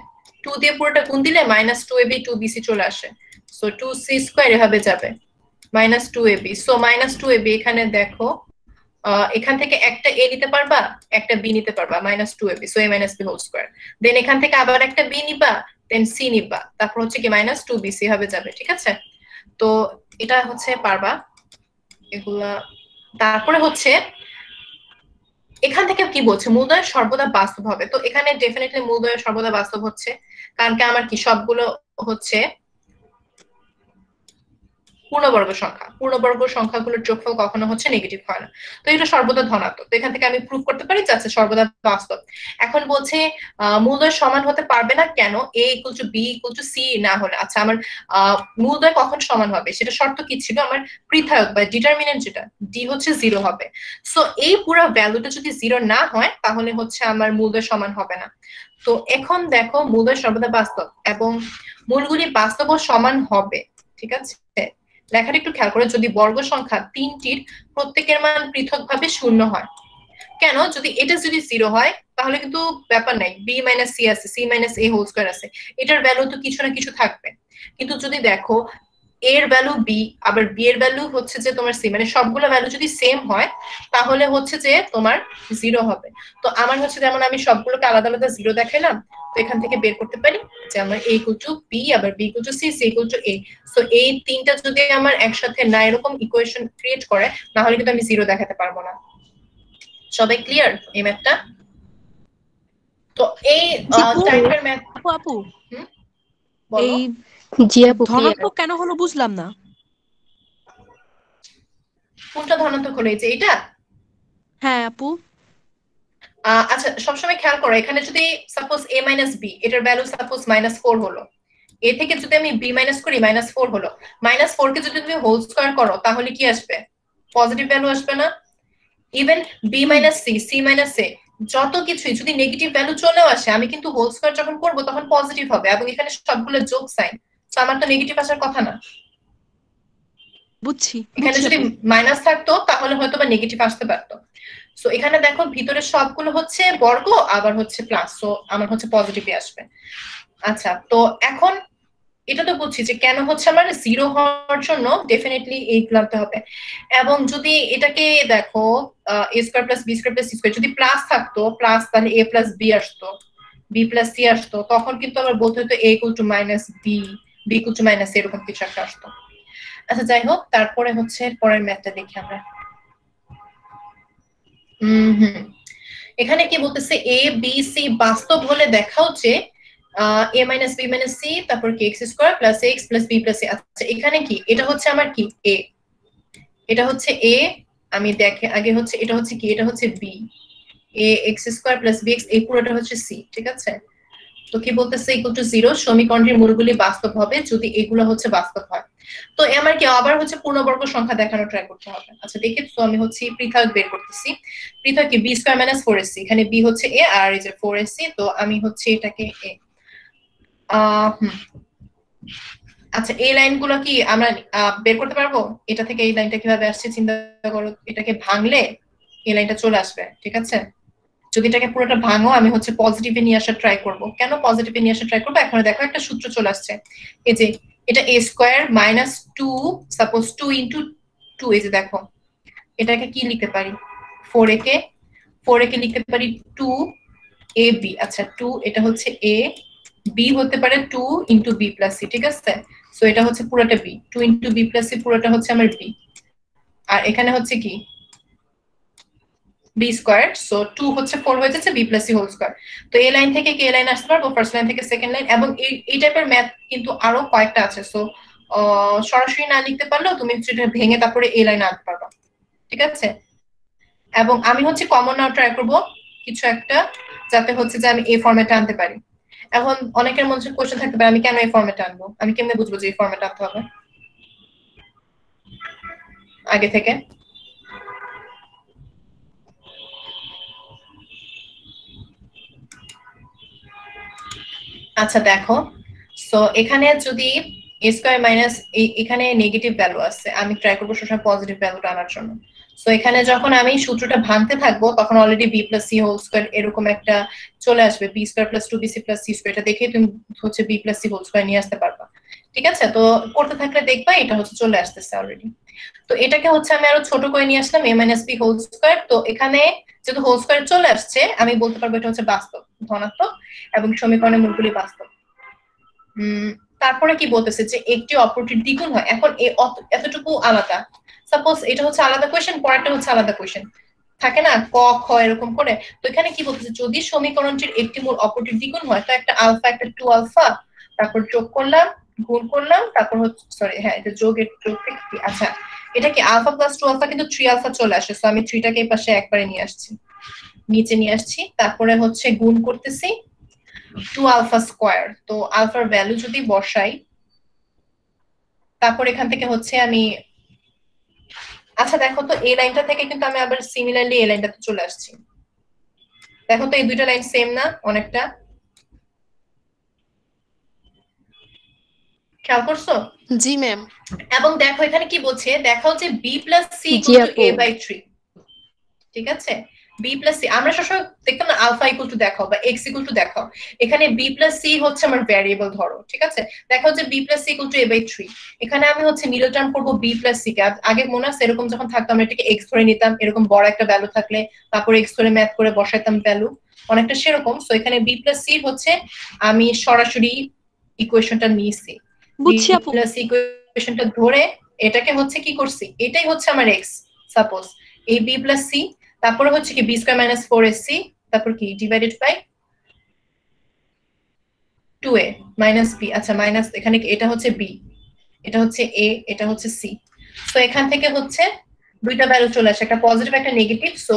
2 দিয়ে পুরোটা গুণ দিলে -2ab 2bc চলে আসে, সো 2c² এভাবে যাবে -2ab, সো -2ab এখানে দেখো এখান থেকে একটা a নিতে পারবা একটা b নিতে পারবা -2ab, so a - b whole square. Then এখান থেকে আবার একটা b নিবা, দেন c নিবা, তারপর হচ্ছে কি -2bc হবে যাবে, ঠিক আছে? তো এটা হচ্ছে পারবা এগুলা। তারপরে হচ্ছে এখান থেকে কি বলছে মূলদ্বয় সর্বদা বাস্তব হবে, তো এখানে ডেফিনেটলি মূলদ্বয় সর্বদা বাস্তব হচ্ছে, কারণ কি আমার কি সবগুলো হচ্ছে পূর্ণবর্গ সংখ্যা, পূর্ণবর্গ সংখ্যাগুলোর যোগফল কখনো হচ্ছে নেগেটিভ হয় না, তো এটা সর্বদা ধনাত্মক। তো এখান থেকে আমি প্রুভ করতে পারি যে আচ্ছা সর্বদা বাস্তব। এখন বলছে মূলদ্বয় সমান হতে পারবে না কেন, a = b = c না হলে। আচ্ছা আমার মূলদ্বয় কখন সমান হবে সেটা শর্ত কি ছিল, আমার পৃথক বা ডিটারমিনেন্ট যেটা d হচ্ছে 0 হবে। সো এই পুরো ভ্যালুটা যদি 0 না হয় তাহলে হচ্ছে আমার মূলদ্বয় সমান হবে না। তো এখন দেখো মূলদ্বয় সর্বদা বাস্তব এবং মূলগুলি বাস্তব ও সমান হবে, ঠিক আছে? লেখাটা একটু খেয়াল করে, যদি বর্গ সংখ্যা তিনটির প্রত্যেকের মান পৃথকভাবে শূন্য হয়, কেন? যদি এটা যদি 0 হয় তাহলে কিন্তু ব্যাপার নাই, b মাইনাস c আছে, c minus a whole square আছে, এটার ভ্যালু তো কিছু না কিছু থাকবে। কিন্তু যদি দেখো a এর ভ্যালু b, আবার b এর ভ্যালু হচ্ছে যে তোমার c, মানে সবগুলো ভ্যালু যদি সেম হয় তাহলে হচ্ছে যে তোমার 0 হবে। তো আমার হচ্ছে যেমন আমি সবগুলোকে আলাদা আলাদা 0 দেখাইলাম, তো এখান থেকে বের করতে পারি যে আমার a ইকুয়াল টু b, আবার b equal to c, c equal to a। So এই তিনটা যদি আমার একসাথে না এরকম ইকুয়েশন ক্রিয়েট করে, না হলে কিন্তু আমি 0 দেখাতে পারবো না। সবাই ক্লিয়ার এই ম্যাথটা? তো এই টাইপের ম্যাথ আপু আপু বলো। এই জি আপু ক্লিয়ার। ধনাত্মক কেন হলো বুঝলাম না। কোনটা ধনাত্মক হলো? এই যে এটা? হ্যাঁ আপু। আচ্ছা, সবসময় খেয়াল করো, এখানে যদি সাপোজ a মাইনাস b, এটার ভ্যালু সাপোজ -4 হলো, এ থেকে যদি আমি b মাইনাস করি -4 হলো, -4 কে যদি তুমি হোল স্কয়ার করো তাহলে কি আসবে? পজিটিভ ভ্যালু আসবে না? Even b minus c, c minus a, যত কিছুই যদি নেগেটিভ ভ্যালু চলেও আসে, আমি কিন্তু হোল স্কয়ার যখন করব তখন পজিটিভ হবে, এবং এখানে সবগুলো যোগ সাইন, তো আমার তো নেগেটিভ আসার কথা না। বুঝছি। এখানে যদি মাইনাস থাকতো তাহলে হয়তো বা নেগেটিভ আসতে পারতো। সো এখানে দেখো ভিতরে সবগুলো হচ্ছে বর্গ, আবার হচ্ছে প্লাস, সো আমার হচ্ছে পজিটিভই আসবে। আচ্ছা, তো এখন এটা তো বুঝছি যে কেন হচ্ছে আমার 0 হওয়ার জন্য ডেফিনেটলি এইগুলো আনতে হবে। এবং যদি এটাকে দেখো a square plus b square plus c square, যদি প্লাস থাকতো প্লাস, তাহলে a প্লাস b আসতো, b প্লাস c আসতো, তখন কিন্তু আমার বলতে হতো a equal to minus b, b equal to minus এরকম কিছু একটা আসতো। আচ্ছা যাই হোক, তারপরে হচ্ছে পরের ম্যাথটা দেখি আমরা। এখানে কি বলতেছে, a b c বাস্তব হলে দেখাও যে a minus b minus c, তারপর কি x square plus x plus b plus c। আচ্ছা এখানে কি, এটা হচ্ছে আমার কি a, এটা হচ্ছে a, আমি দেখে আগে হচ্ছে এটা হচ্ছে কি, এটা হচ্ছে b, a x square plus bx, এই পুরোটা হচ্ছে c, ঠিক আছে? তো কি বলতেছে, ইকুয়াল টু 0, সমীকরণটির মূলগুলি বাস্তব হবে যদি এগুলো হচ্ছে বাস্তব হয়। তো আমার কি আবার হচ্ছে পূর্ণবর্গ সংখ্যা দেখানো ট্রাই করতে হবে। আচ্ছা দেখি, তো আমি হচ্ছে পৃথক বের করতেছি। পৃথক কি, b স্কয়ার মাইনাস 4ac, এখানে b হচ্ছে a আর এই যে 4ac, তো আমি হচ্ছে এটাকে a। আচ্ছা এই লাইনগুলো কি আমরা বের করতে পারবো? এটা থেকে এই লাইনটা কিভাবে আসছে চিন্তা করো, এটাকে ভাঙলে এই লাইনটা চলে আসবে, ঠিক আছে? যদি এটাকে পুরোটা ভাঙো, আমি হচ্ছে পজিটিভে নিয়ে আসার ট্রাই করব। কেন পজিটিভে নিয়ে আসার ট্রাই করবো? এখন দেখো একটা সূত্র চলে আসছে, এই যে এটা a square minus 2, suppose 2 into 2, এই যে দেখো এটাকে কি লিখতে পারি, 4a কে লিখতে পারি 2ab। আচ্ছা 2, এটা হচ্ছে a, b হতে পারে 2 ইনটু b প্লাস c, ঠিক আছে? সো এটা হচ্ছে পুরোটা b, 2 into b plus c পুরোটা হচ্ছে আমার b, আর এখানে হচ্ছে কি b স্কয়ার, সো 2 হচ্ছে 4 হয়ে যাচ্ছে b plus c whole square. তো এই লাইন থেকে কি এই লাইন আসতে পারবো, ফার্স্ট লাইন থেকে সেকেন্ড লাইন, এবং এই টাইপের ম্যাথ কিন্তু আরো কয়েকটা আছে। সো সরাসরি না লিখতে পারলেও তুমি সেটা ভেঙে তারপরে এই লাইন আনতে পারবা, ঠিক আছে? এবং আমি হচ্ছে কমন নাও ট্রাই করব কিছু একটা, যাতে হচ্ছে যে আমি এই ফরম্যাটে আনতে পারি। এখন অনেকের মধ্যে কোশ্চেন থাকতে পারে, আমি কেন এই ফরম্যাটে আনবো, আমি কেমনে বুঝবো যে এই ফরম্যাটে আনতে হবে আগে থেকে? আচ্ছা দেখো, সো এখানে যদি a স্কয়ার মাইনাস, এখানে নেগেটিভ ভ্যালু আছে, আমি ট্রাই করবো সবসময় পজিটিভ ভ্যালুটা আনার জন্য। সো এখানে যখন আমি সূত্রটা ভাঙতে থাকবো তখন already b plus c whole square এরকম একটা চলে আসবে, b square plus 2bc plus c square, এটা দেখে তুমি হচ্ছে b plus c whole square নিয়ে আসতে পারবা, ঠিক আছে? তো করতে থাকলে দেখবা এটা হচ্ছে চলে আসতেছে অলরেডি। তো এটাকে হচ্ছে আমি আরো ছোট করে নিয়ে আসলাম, a minus b whole square. তো এখানে যেহেতু হোল স্কয়ার চলে আসছে, আমি বলতে পারবো এটা হচ্ছে বাস্তব, ধনাত্মক, এবং সমীকরণের মূলগুলি বাস্তব। তারপরে কি বলতেছে যে একটি অপরটির দ্বিগুণ হয়। এখন এতটুকু আলাদা, সাপোজ এটা হচ্ছে আলাদা কোয়েশ্চেন, পরেরটা হচ্ছে আলাদা কোয়েশ্চেন, থাকে না ক খ এরকম করে। তো এখানে কি বলতেছে, যদি সমীকরণটির একটি মূল অপরটির দ্বিগুণ হয়, তো একটা আলফা একটা 2 আলফা, তারপর যোগ করলাম গুণ করলাম, তারপর হচ্ছে সরি হ্যাঁ এটা যোগের যোগ থেকে কি, আচ্ছা এটা কি আলফা প্লাস 2 আলফা, কিন্তু 3 আলফা চলে আসে, সো আমি 3টাকে এই পাশে একবারে নিয়ে আসছি, নিচে নিয়ে আসছি, তারপরে হচ্ছে গুণ করতেছি 2 আলফা স্কয়ার। তো আলফার ভ্যালু যদি বসাই, তারপর এখান থেকে হচ্ছে আমি, আচ্ছা দেখো তো এই লাইনটা থেকে কিন্তু আমি আবার সিমিলারলি এই লাইনটাতে চলে আসছি। দেখো তো এই দুইটা লাইন সেম না অনেকটা? খেয়াল করছো? জি ম্যাম। এবং দেখো এখানে কি বলছে, দেখাও যে b প্লাস c জি ইকুয়াল টু আপু। a by 3। ঠিক আছে, b প্লাস c আমরা সবসময় দেখতাম না আলফা ইকুয়াল টু দেখাও বা x ইকুয়াল টু দেখাও, এখানে b প্লাস c হচ্ছে আমার ভ্যারিয়েবল ধরো। ঠিক আছে, দেখাও যে b plus c equal to a by 3। এখানে আমি হচ্ছে মিডল টার্ম করব b প্লাস c কে। আগে মনে আছে এরকম যখন থাকতো আমরা এটাকে x ধরে নিতাম, এরকম বড় একটা ভ্যালু থাকলে তারপর x ধরে ম্যাথ করে বসাইতাম ভ্যালু, অনেকটা সেরকম। সো এখানে b প্লাস c হচ্ছে আমি সরাসরি ইকুয়েশনটা নিয়েছি, b বুঝছি আপু। প্লাস c ইকুয়েশনটা ধরে এটাকে হচ্ছে কি করছি, এটাই হচ্ছে আমার x সাপোজ এই b প্লাস c, তারপরে হচ্ছে কি b স্কয়ার মাইনাস 4ac, তারপর কি divided by 2a minus b। আচ্ছা মাইনাস এখানে কি এটা হচ্ছে b, এটা হচ্ছে a, এটা হচ্ছে c। সো এখান থেকে হচ্ছে দুইটা ভ্যালু চলে আসে, একটা পজিটিভ একটা negative. So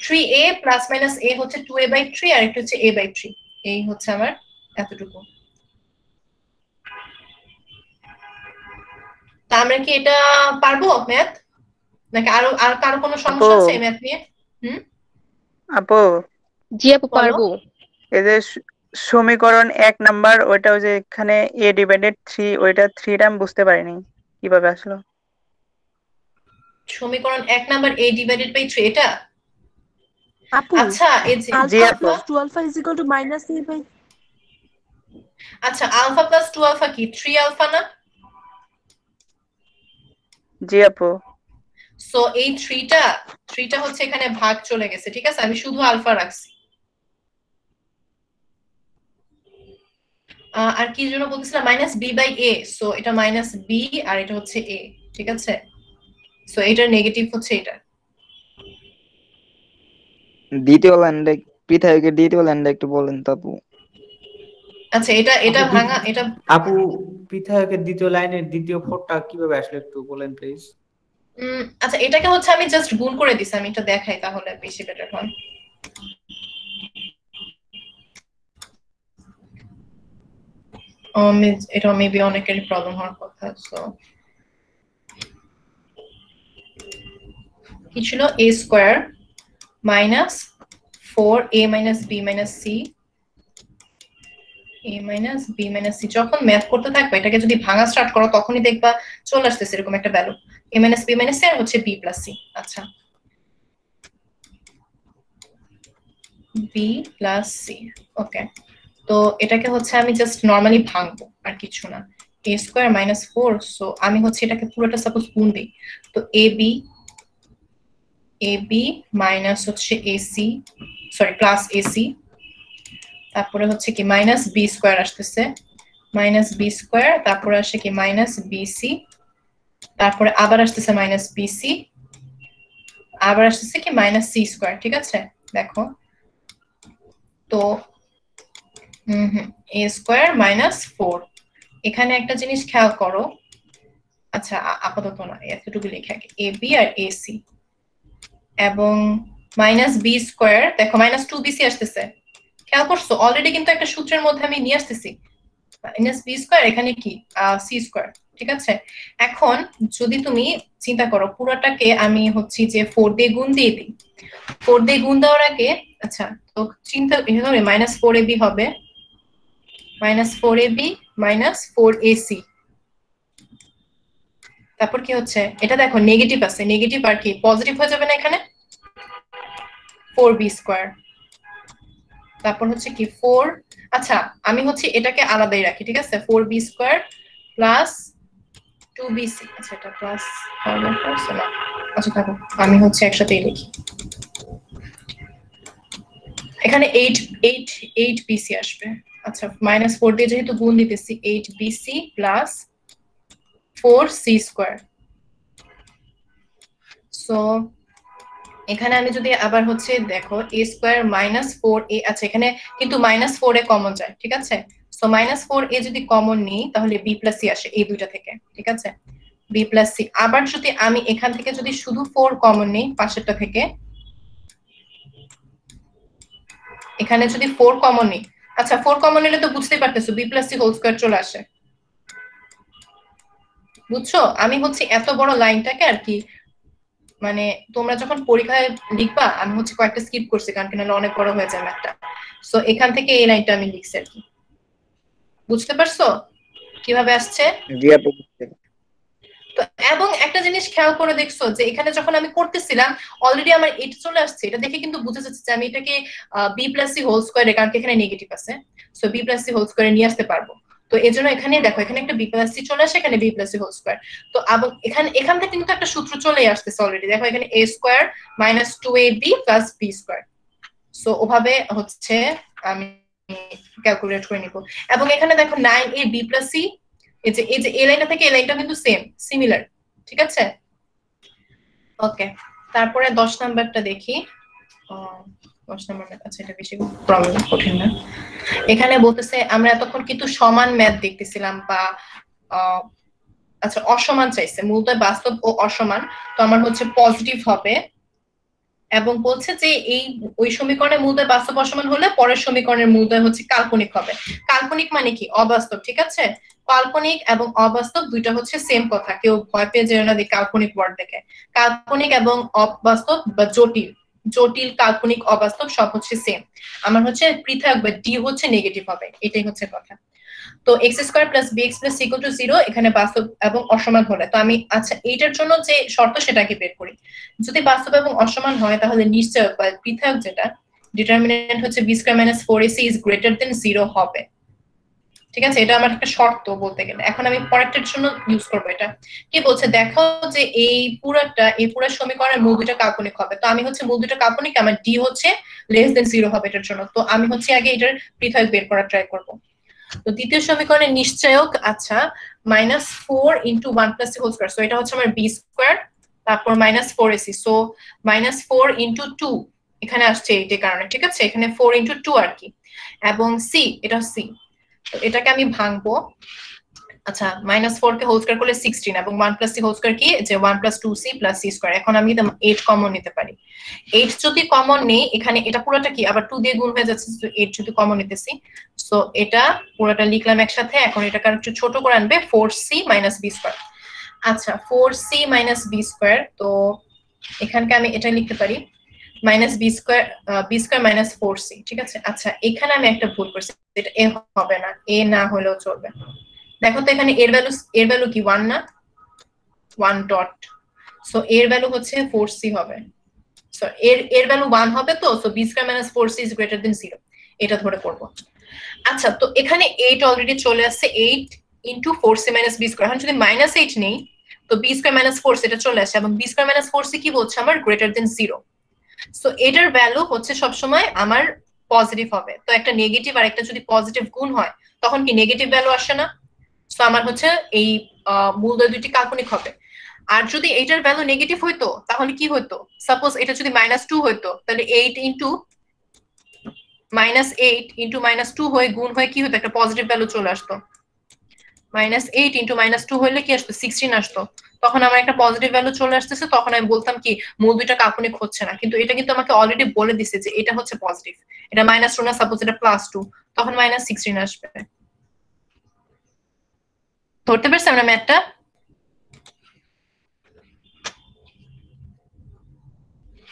3a plus minus a হচ্ছে 2a বাই 3 আর একটা হচ্ছে a বাই 3। এই হচ্ছে আমার এতটুকু। তা আমরা কি এটা পারবো ম্যাথ, নাকি আর কারো কোনো সমস্যা আছে ম্যাথ নিয়ে? আপু জি আপু বলো। পারবো। এই যে সমীকরণ 1 নাম্বার ওইটাও যে এখানে a ডিভাইডেড 3 ওইটা 3 টা আমি বুঝতে পারিনি কিভাবে আসলো। সমীকরণ 1 নাম্বার a ডিভাইডেড বাই 3 এটা? আপু আচ্ছা এই যে জি আলফা আপু। Plus 2 alpha is equal to minus a by আচ্ছা আলফা প্লাস 2 আলফা কি 3 আলফা না? জি আপু। সো এই 3টা হচ্ছে এখানে ভাগ চলে গেছে। ঠিক আছে, আমি শুধু আলফা রাখছি। আর কি জন্য বলতেছিলাম minus b by a, so এটা মাইনাস b আর এটা হচ্ছে a। ঠিক আছে, সো এটার নেগেটিভ হচ্ছে এটা। দ্বিতীয় লাইনটা পৃথকের দ্বিতীয় লাইনটা একটু বলেন তো আপু। আচ্ছা এটা আপু, ভাঙা এটা আপু পৃথকের দ্বিতীয় লাইনের দ্বিতীয় 4টা কিভাবে আসলে একটু বলেন প্লিজ। আচ্ছা এটাকে হচ্ছে আমি জাস্ট গুণ করে দিছি, আমি এটা দেখাই তাহলে বেশি বেটার হয়। এটা মেবি অনেকেরই প্রবলেম হওয়ার কথা। সো কি ছিল a square minus 4a minus b minus c, a minus b minus c। যখন ম্যাথ করতে থাকবে এটাকে যদি ভাঙা স্টার্ট করো তখনই দেখবা চলে আসতেছে এরকম একটা value, a minus b minus c আর হচ্ছে b প্লাস c। আচ্ছা b প্লাস c, ওকে। তো এটাকে হচ্ছে আমি জাস্ট নরমালি ভাঙবো আর কিছু না, a স্কয়ার মাইনাস 4। সো আমি হচ্ছে এটাকে পুরোটা সাপোজ গুণ দিই, তো ab মাইনাস হচ্ছে ac, সরি প্লাস ac, তারপরে হচ্ছে কি মাইনাস b স্কয়ার আসতেছে, মাইনাস b স্কয়ার, তারপরে আসে কি মাইনাস bc, তারপরে আবার আসতেছে মাইনাস bc, আবার আসতেছে কি মাইনাস c স্কয়ার। ঠিক আছে, দেখো তো a স্কয়ার মাইনাস 4। এখানে একটা জিনিস খেয়াল করো, আচ্ছা আপাতত না এতটুকু লেখা ab আর ac, এবং মাইনাস b স্কয়ার, দেখো মাইনাস 2bc আসতেছে। খেয়াল করছো অলরেডি কিন্তু একটা সূত্রের মধ্যে আমি নিয়ে আসতেছি মাইনাস b স্কয়ার, এখানে কি c স্কয়ার। ঠিক আছে, এখন যদি তুমি চিন্তা করো পুরোটাকে আমি হচ্ছে যে 4 দিয়ে গুণ দিয়ে দিই, 4 দিয়ে গুণ দেওয়ার আগে আচ্ছা তো চিন্তা এভাবে মাইনাস 4ab হবে মাইনাস 4ab মাইনাস 4ac, তারপর কি হচ্ছে এটা দেখো নেগেটিভ আছে, নেগেটিভ আর কি পজিটিভ হয়ে যাবে না এখানে 4b স্কয়ার, তারপর হচ্ছে কি 4। আচ্ছা আমি হচ্ছে এটাকে আলাদাই রাখি। ঠিক আছে, 4b স্কয়ার প্লাস 2bc। আচ্ছা এটা প্লাস হবে না, আচ্ছা থাকো আমি হচ্ছে একসাথেই লিখি, এখানে 8bc আসবে। আচ্ছা মাইনাস 4 দিয়ে যেহেতু গুণ দিতেছি 8bc plus 4c square. So এখানে আমি যদি আবার হচ্ছে দেখো a স্কয়ার মাইনাস 4a, আচ্ছা এখানে কিন্তু মাইনাস 4a কমন যায়। ঠিক আছে, সো মাইনাস 4a যদি কমন নিই তাহলে b প্লাস c আসে এই দুইটা থেকে। ঠিক আছে, b প্লাস c। আবার যদি আমি এখান থেকে যদি শুধু 4 কমন নিই পাশেরটা থেকে, এখানে যদি 4 কমন নিই, আচ্ছা 4 কমন নিলে তো বুঝতেই পারতেছো b plus c whole square চলে আসে। বুঝছো, আমি হচ্ছে এত বড় লাইনটাকে আর কি মানে তোমরা যখন পরীক্ষায় লিখবা আমি হচ্ছে কয়েকটা স্কিপ করছি কারণ কি নাহলে অনেক বড় হয়ে যায় ম্যাথটা। সো এখান থেকে এই লাইনটা আমি লিখছি আর কি, বুঝতে পারছো? কিভাবে আসছে? জি আপু বুঝতে তো এবং একটা জিনিস খেয়াল করে দেখছো যে এখানে যখন আমি করতেছিলাম অলরেডি আমার এটা চলে আসছে, এটা দেখে কিন্তু বোঝা যাচ্ছে যে আমি এটাকে বি প্লাস সি হোল স্কোয়ারে, কারণ এখানে নেগেটিভ আছে, so b plus c whole স্কোয়ারে নিয়ে আসতে পারবো। তো এই জন্য এখানে দেখো এখানে একটা বি প্লাস সি চলে আসে, এখানে b plus c whole square. তো এখান থেকে কিন্তু একটা সূত্র চলে আসতেছে অলরেডি, দেখো এখানে a square minus 2ab plus b square. So ওভাবে হচ্ছে আমি ক্যালকুলেট করে নিব। এবং এখানে দেখো 9ab প্লাস সি, এই যে এই লাইনটা থেকে এই লাইনটা কিন্তু সিমিলার, ঠিক আছে? ওকে, তারপরে 10 নাম্বারটা দেখি। 10 নাম্বার, আচ্ছা এটা বেশি প্রবলেম কঠিন না। এখানে বলতেছে আমরা এতক্ষণ কিন্তু সমান ম্যাথ দেখতেছিলাম বা আচ্ছা অসমান চাইছে, মূলত বাস্তব ও অসমান। তো আমার হচ্ছে পজিটিভ হবে, এবং বলছে যে ওই সমীকরণের মূলদয় বাস্তব অসমান হলে পরের সমীকরণের মূলদয় হচ্ছে কাল্পনিক হবে। কাল্পনিক মানে কি? অবাস্তব, ঠিক আছে? কাল্পনিক এবং অবাস্তব দুইটা হচ্ছে সেম কথা, কেউ ভয় পেয়ে যেও না কাল্পনিক ওয়ার্ড দেখে। কাল্পনিক এবং অবাস্তব বা জটিল কাল্পনিক অবাস্তব সব হচ্ছে সেম। আমার হচ্ছে পৃথক বা ডি হচ্ছে নেগেটিভ হবে, এটাই হচ্ছে কথা। তো x square plus b x plus equal to 0 এখানে বাস্তব এবং অসমান হলে, তো আমি আচ্ছা এইটার জন্য যে শর্ত সেটাকে বের করি। যদি বাস্তব এবং অসমান হয় তাহলে নিশ্চয়ক বা পৃথক যেটা ডিটারমিনেন্ট হচ্ছে b square minus 4ac is greater than 0 হবে, ঠিক আছে? এটা আমার একটা শর্ত বলতে গেলে। এখন আমি পরেরটার জন্য ইউজ করবো এটা। কি বলছে দেখো যে এই পুরো সমীকরণের মূল দুইটা কাল্পনিক হবে। তো আমি হচ্ছে মূল দুইটা কাল্পনিক, আমার ডি হচ্ছে লেস দেন 0 হবে এটার জন্য। তো আমি হচ্ছে আগে এটার পৃথক বের করার ট্রাই করবো। তো দ্বিতীয় সমীকরণের নিশ্চয়ক আচ্ছা minus 4 into 1 plus whole square, so এটা হচ্ছে আমার বি স্কোয়ার, তারপর minus 4ac, so minus 4 into 2 এখানে আসছে এইটার কারণে, ঠিক আছে? এখানে 4 ইন্টু 2 আর কি। এবং সি, এটা সি, তো এটাকে আমি ভাঙবো। আচ্ছা মাইনাস 4 কে হোল স্কয়ার করলে 16, এবং 1 প্লাস সি হোল স্কয়ার কি? যে 1 plus 2c plus C square. এখন আমি 8 কমন নিতে পারি। 8 যদি কমন নেই, এখানে এটা পুরোটা কি আবার 2 দিয়ে গুণ হয়ে যাচ্ছে, 8 যদি কমন নিতেছি, সো এটা পুরোটা লিখলাম একসাথে। এখন এটাকে একটু ছোট করে আনবে, 4c মাইনাস বি স্কয়ার। আচ্ছা 4c মাইনাস বি স্কয়ার, তো এখানকে আমি এটা লিখতে পারি minus B square minus 4c, ঠিক আছে? আচ্ছা এখানে আমি একটা ভুল করছি, এটা এ হবে না, এ না হলেও চলবে। দেখো তো এখানে এর ভ্যালু কি 1 না? 1 ডট, সো এর ভ্যালু হচ্ছে 4c হবে। সো এর ভ্যালু 1 হবে, তো so b square minus 4c is greater than 0, এটা ধরে করব। আচ্ছা তো এখানে 8 অলরেডি চলে আসছে, 8 into 4c minus B square. এখন যদি মাইনাস 8 নেই তো বি স্কয়ার মাইনাস 4c এটা চলে আসে, এবং বি স্কয়ার মাইনাস 4c কি বলছে? আমার গ্রেটার দেন 0। সো এটার ভ্যালু হচ্ছে সবসময় আমার পজিটিভ হবে। তো একটা নেগেটিভ আর একটা যদি পজিটিভ গুণ হয় তখন কি নেগেটিভ ভ্যালু আসে না? সো আমার হচ্ছে এই মূলদয় দুইটি কাল্পনিক হবে। আর যদি এইটার ভ্যালু নেগেটিভ হইতো তাহলে কি হইতো? সাপোজ এটা যদি -2 হইতো, তাহলে 8 ইনটু -2 হয়ে গুণ হয়ে কি হতো? একটা পজিটিভ ভ্যালু চলে আসতো। -8 ইনটু -2 হইলে কি আসতো? 16 আসতো। তখন আমার একটা পজিটিভ ভ্যালু চলে আসতেছে, তখন আমি বলতাম কি মূল দুইটা কাল্পনিক হচ্ছে না। কিন্তু এটা কিন্তু আমাকে অলরেডি বলে দিছে যে এটা হচ্ছে পজিটিভ, এটা -2 না, সাপোজ এটা +2, তখন -16 আসবে। ধরতে পারছি আমরা ম্যাথটা?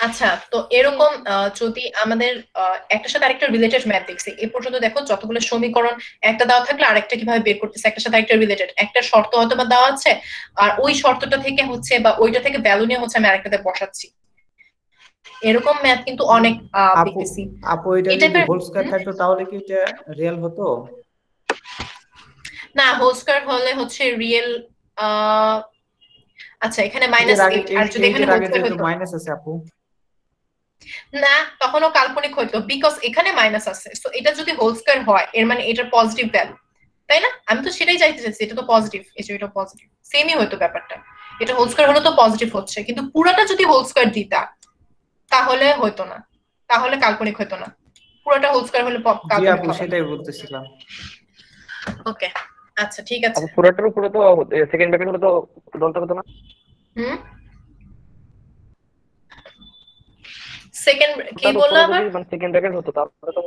আচ্ছা তো এরকম যদি আমাদের একটার সাথে আরেকটা রিলেটেড ম্যাথ দেখছি এ পর্যন্ত, দেখো যতগুলো সমীকরণ একটা দেওয়া থাকলে আরেকটা কিভাবে বের করতেছে, একটার সাথে আরেকটা রিলেটেড, একটা শর্ত হয়তো বা দেওয়া আছে, আর ওই শর্তটা থেকে হচ্ছে বা ওইটা থেকে ভ্যালু নিয়ে হচ্ছে আমি আরেকটাতে বসাচ্ছি। এরকম ম্যাথ কিন্তু অনেক দেখতেছি। আপু এটা যদি হোল স্কয়ার থাকতো তাহলে কি এটা রিয়েল হতো? না, হোল স্কয়ার হলে হচ্ছে রিয়েল। আচ্ছা এখানে -8, আর যদি এখানে হোল স্কয়ার হতো মাইনাস আছে আপু, না তখনও কাল্পনিক হইতো, বিকজ এখানে মাইনাস আছে। সো এটা যদি হোল স্কয়ার হয় এর মানে এটার পজিটিভ ভ্যালু, তাই না? আমি তো সেটাই চাইতে চাইছি, এটা তো পজিটিভ, এটা পজিটিভ, সেমই হইতো ব্যাপারটা। এটা হোল স্কয়ার হলে তো পজিটিভ হচ্ছে, কিন্তু পুরোটা যদি হোল স্কয়ার দিতা তাহলে হইতো না, তাহলে কাল্পনিক হইতো না। পুরোটা হোল স্কয়ার হলে কাল্পনিক হবে। সেটাই বলতেছিলাম। ওকে আচ্ছা ঠিক আছে। পুরোটার উপরে তো সেকেন্ড ব্র্যাকেট হলে তো ডলটা হতো না। সেকেন্ড কি বললাম আবার? মানে সেকেন্ড ব্র্যাকেট হতো তাহলে তো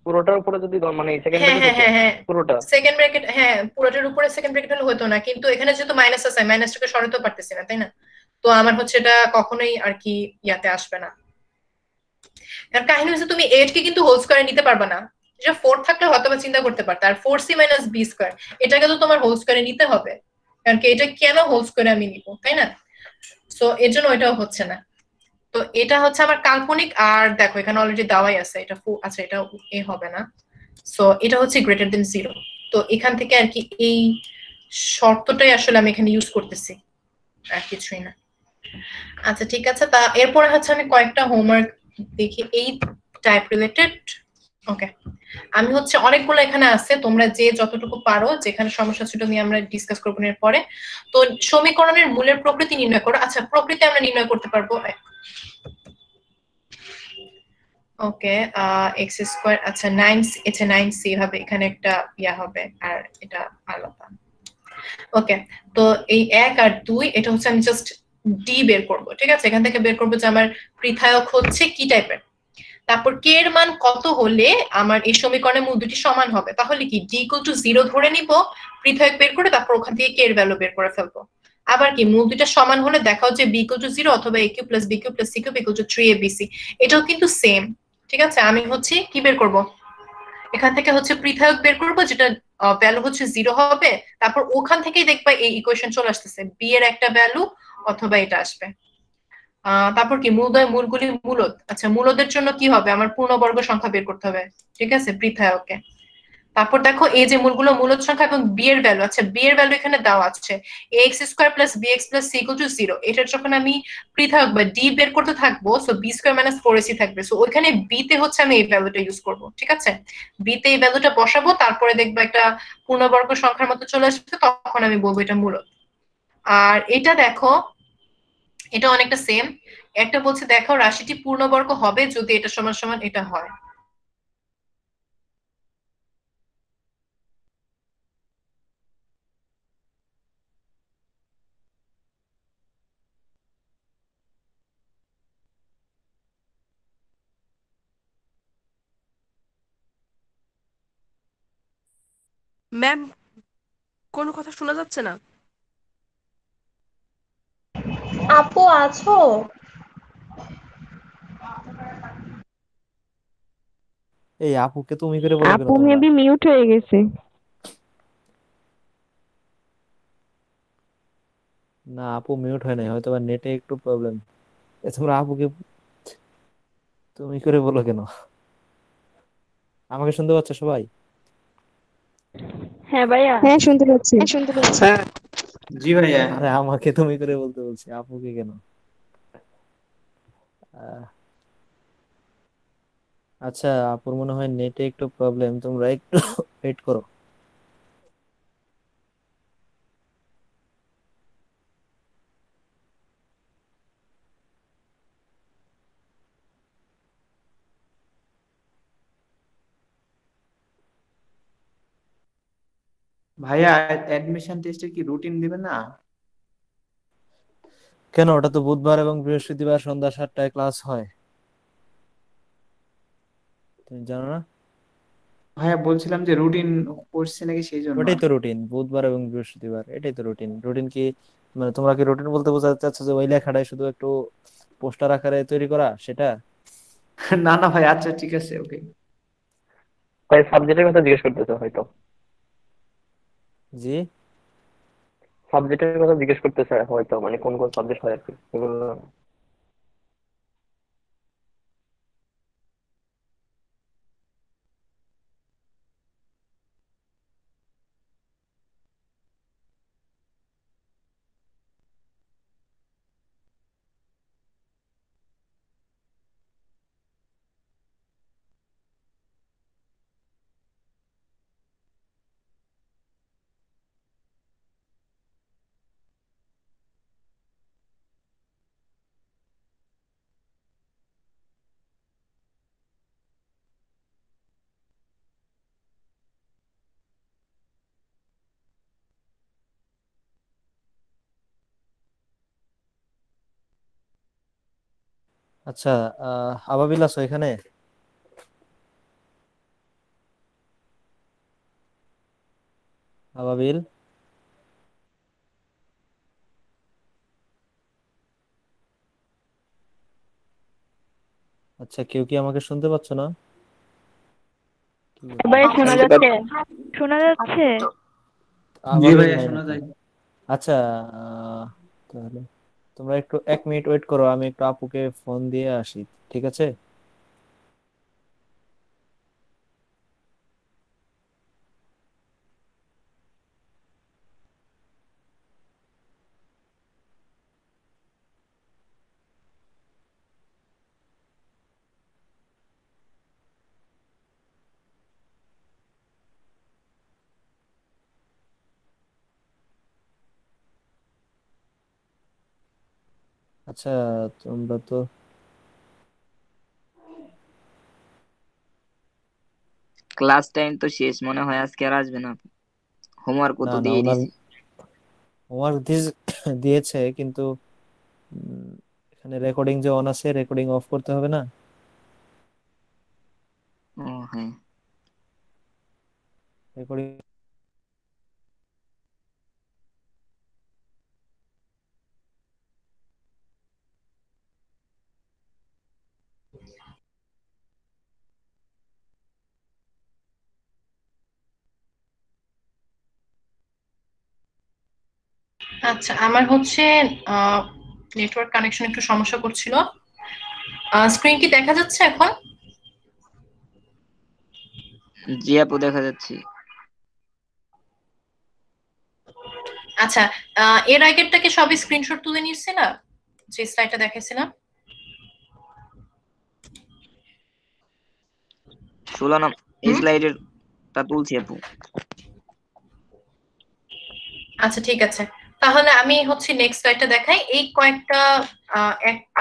পুরোটার উপরে যদি মানে সেকেন্ড হ্যাঁ ব্র্যাকেট হ্যাঁ হতো হ্যাঁ পুরোটা সেকেন্ড ব্র্যাকেট, হ্যাঁ পুরোটার উপরে সেকেন্ড ব্র্যাকেট হলে হতো না, কিন্তু এখানে যেহেতু মাইনাস আছে মাইনাসটাকে সরাতেও পারতেছি না, তাই না? তো আমার হচ্ছে এটা কখনোই আর কি ইয়াতে আসবে না। কারণ কাহিনী হচ্ছে তুমি 8 কে কিন্তু হোল স্কয়ারে নিতে পারবে না, এটা 4 থাকলে হয়তো বা চিন্তা করতে পারতে, আর 4c মাইনাস বি স্কয়ার এটাকে তো তোমার হোল স্কয়ারে নিতে হবে, কারণ কি এটা কেন হোল স্কয়ারে আমি নিব, তাই না? সো এর জন্য ওইটাও হচ্ছে না। তো এটা হচ্ছে আমার কাল্পনিক, আর দেখো এখানে অলরেডি দেওয়াই আছে এটা আচ্ছা এটা এ হবে না, সো এটা হচ্ছে গ্রেটার দেন 0। তো এখান থেকে আর কি এই শর্তটাই আসলে আমি এখানে ইউজ করতেছি, আর কিছুই না। আচ্ছা ঠিক আছে, তা এরপরে হচ্ছে আমি কয়েকটা হোমওয়ার্ক দেখি এই টাইপ রিলেটেড। ওকে, আমি হচ্ছে অনেকগুলো এখানে আছে, তোমরা যে যতটুকু পারো, যেখানে সমস্যা ছিল নিয়ে আমরা ডিসকাস করবো এর পরে। তো সমীকরণের মূলের প্রকৃতি নির্ণয় করো। আচ্ছা প্রকৃতি আমরা নির্ণয় করতে পারবো। ওকে, এক্স স্কোয়ার, আচ্ছা 9c হবে, এখানে একটা ইয়া হবে আর এটা আলাদা। ওকে, তো এই 1 আর 2 এটা হচ্ছে আমি জাস্ট ডি বের করব, ঠিক আছে? এখান থেকে বের করব যে আমার পৃথায়ক হচ্ছে কি টাইপের, তারপর কে এর মান কত হলে আমার এই সমীকরণের মূল দুটি সমান হবে, তাহলে কি ডি ইকুয়াল টু 0 ধরে নিব, পৃথক বের করে তারপর ওখান থেকে কে এর ভ্যালু বের করে ফেলবো। আবার কি মূল দুইটা সমান হলে দেখাও যে বি ইকুয়াল টু 0 অথবা a cube plus b cube plus c cube equal to 3abc, এটাও কিন্তু সেম, ঠিক আছে? আমি হচ্ছে কি বের করব, এখান থেকে হচ্ছে পৃথক বের করব, যেটা ভ্যালু হচ্ছে 0 হবে, তারপর ওখান থেকেই দেখবা এই ইকুয়েশন চলে আসতেছে, বি এর একটা ভ্যালু অথবা এটা আসবে। তারপর কি মূলদ্বয় মূলগুলি মূলদ, আচ্ছা মূলদের জন্য কি হবে, আমার পূর্ণবর্গ সংখ্যা বের করতে হবে, ঠিক আছে? পৃথায়কে। তারপর দেখো এই যে মূলগুলো মূলদ সংখ্যা এবং বি এর ভ্যালু, আচ্ছা বি এর ভ্যালু এখানে দেওয়া আছে ax square plus bx plus c equal to 0, এটার যখন আমি পৃথক বা ডি বের করতে থাকবো, so b square minus 4ac থাকবে, সো ওইখানে বি তে হচ্ছে আমি এই ভ্যালুটা ইউজ করব, ঠিক আছে? বি তে এই ভ্যালুটা বসাবো, তারপরে দেখবো একটা পূর্ণবর্গ সংখ্যার মতো চলে আসবে, তখন আমি বলবো এটা মূলদ। আর এটা দেখো এটা অনেকটা সেম, একটা বলছে দেখো রাশিটি পূর্ণবর্গ হবে যদি এটা সমান সমান এটা হয়। ম্যাম, কোনো কথা শোনা যাচ্ছে না। আপু আছো? এই আপুকে তুমি করে বলো কেন আপু তোমরা? মেবি মিউট হয়ে গেছে। না, আপু মিউট হয় নাই, হয়তো বা নেটে একটু প্রবলেম। তোমরা আপুকে তুমি করে বলো কেন? আমাকে শুনতে পাচ্ছ সবাই? হ্যাঁ ভাইয়া। হ্যাঁ, শুনতে পাচ্ছি। হ্যাঁ, জি ভাইয়া। আরে আমাকে তুমি করে বলতে বলছি, আপুকে কেন? আহ, আচ্ছা, আপুর মনে হয় নেটে একটু প্রবলেম, তোমরা একটু ওয়েট করো। ভাইয়া, অ্যাডমিশন টেস্টে কি রুটিন দিবে না? কেন, ওটা তো বুধবার এবং বৃহস্পতিবার সন্ধ্যা 7টায় ক্লাস হয়, তুমি জানো না? ভাইয়া বলছিলাম যে রুটিন করছে নাকি সেই জন্য ওটাই আর তো কি। রুটিন, বুধবার এবং বৃহস্পতিবার, এটাই তো রুটিন। রুটিন কি মানে তোমরা কি রুটিন বলতে বোঝাতে চাচ্ছ যে ওই লেখাটাই শুধু একটু পোস্টার আকারে তৈরি করা সেটা? না না ভাই, আচ্ছা ঠিক আছে, ওকে। ভাই সাবজেক্টের কথা জিজ্ঞেস করতেছে হয়তো, জি। সাবজেক্টের কথা জিজ্ঞেস করতেছে হয়তো, মানে কোন কোন সাবজেক্ট হয় আর কি এগুলো। আচ্ছা, আবাবিল আছো এখানে? আবাবিল, আচ্ছা কেউ কি আমাকে শুনতে পাচ্ছ না? ভাই শোনা শুনতে যাচ্ছে? পাচ্ছি। শোনা যাচ্ছে? জি আমাদের ভাইয়া নাই শোনা না। যায়। আচ্ছা, তাহলে তোমরা একটু 1 মিনিট ওয়েট করো, আমি একটু আপুকে ফোন দিয়ে আসি, ঠিক আছে? আচ্ছা, তোমরা তো ক্লাস টাইম তো শেষ মনে হয়, আজকে আর আসবে না। হোমওয়ার্ক না তো না, দিয়ে ওনার দিয়েছি। হোমওয়ার্ক দিয়েছে, কিন্তু উম, এখানে রেকর্ডিং যে অন আছে, রেকর্ডিং অফ করতে হবে না? ও হ্যাঁ। রেকর্ডিং। আচ্ছা, আমার হচ্ছে নেটওয়ার্ক কানেকশন একটু সমস্যা করছিল। স্ক্রিন কি দেখা যাচ্ছে এখন? জি আপু, দেখা যাচ্ছে। আচ্ছা, এর আগেরটাকে সবই স্ক্রিনশট তুলে নিচ্ছে না, যে স্লাইডটা দেখাইছিলাম? 16 এই হুম, স্লাইডের টা তুলছি আপু। আচ্ছা ঠিক আছে। তাহলে আমি হচ্ছে নেক্সট স্লাইডটা দেখাই। এই কয়েকটা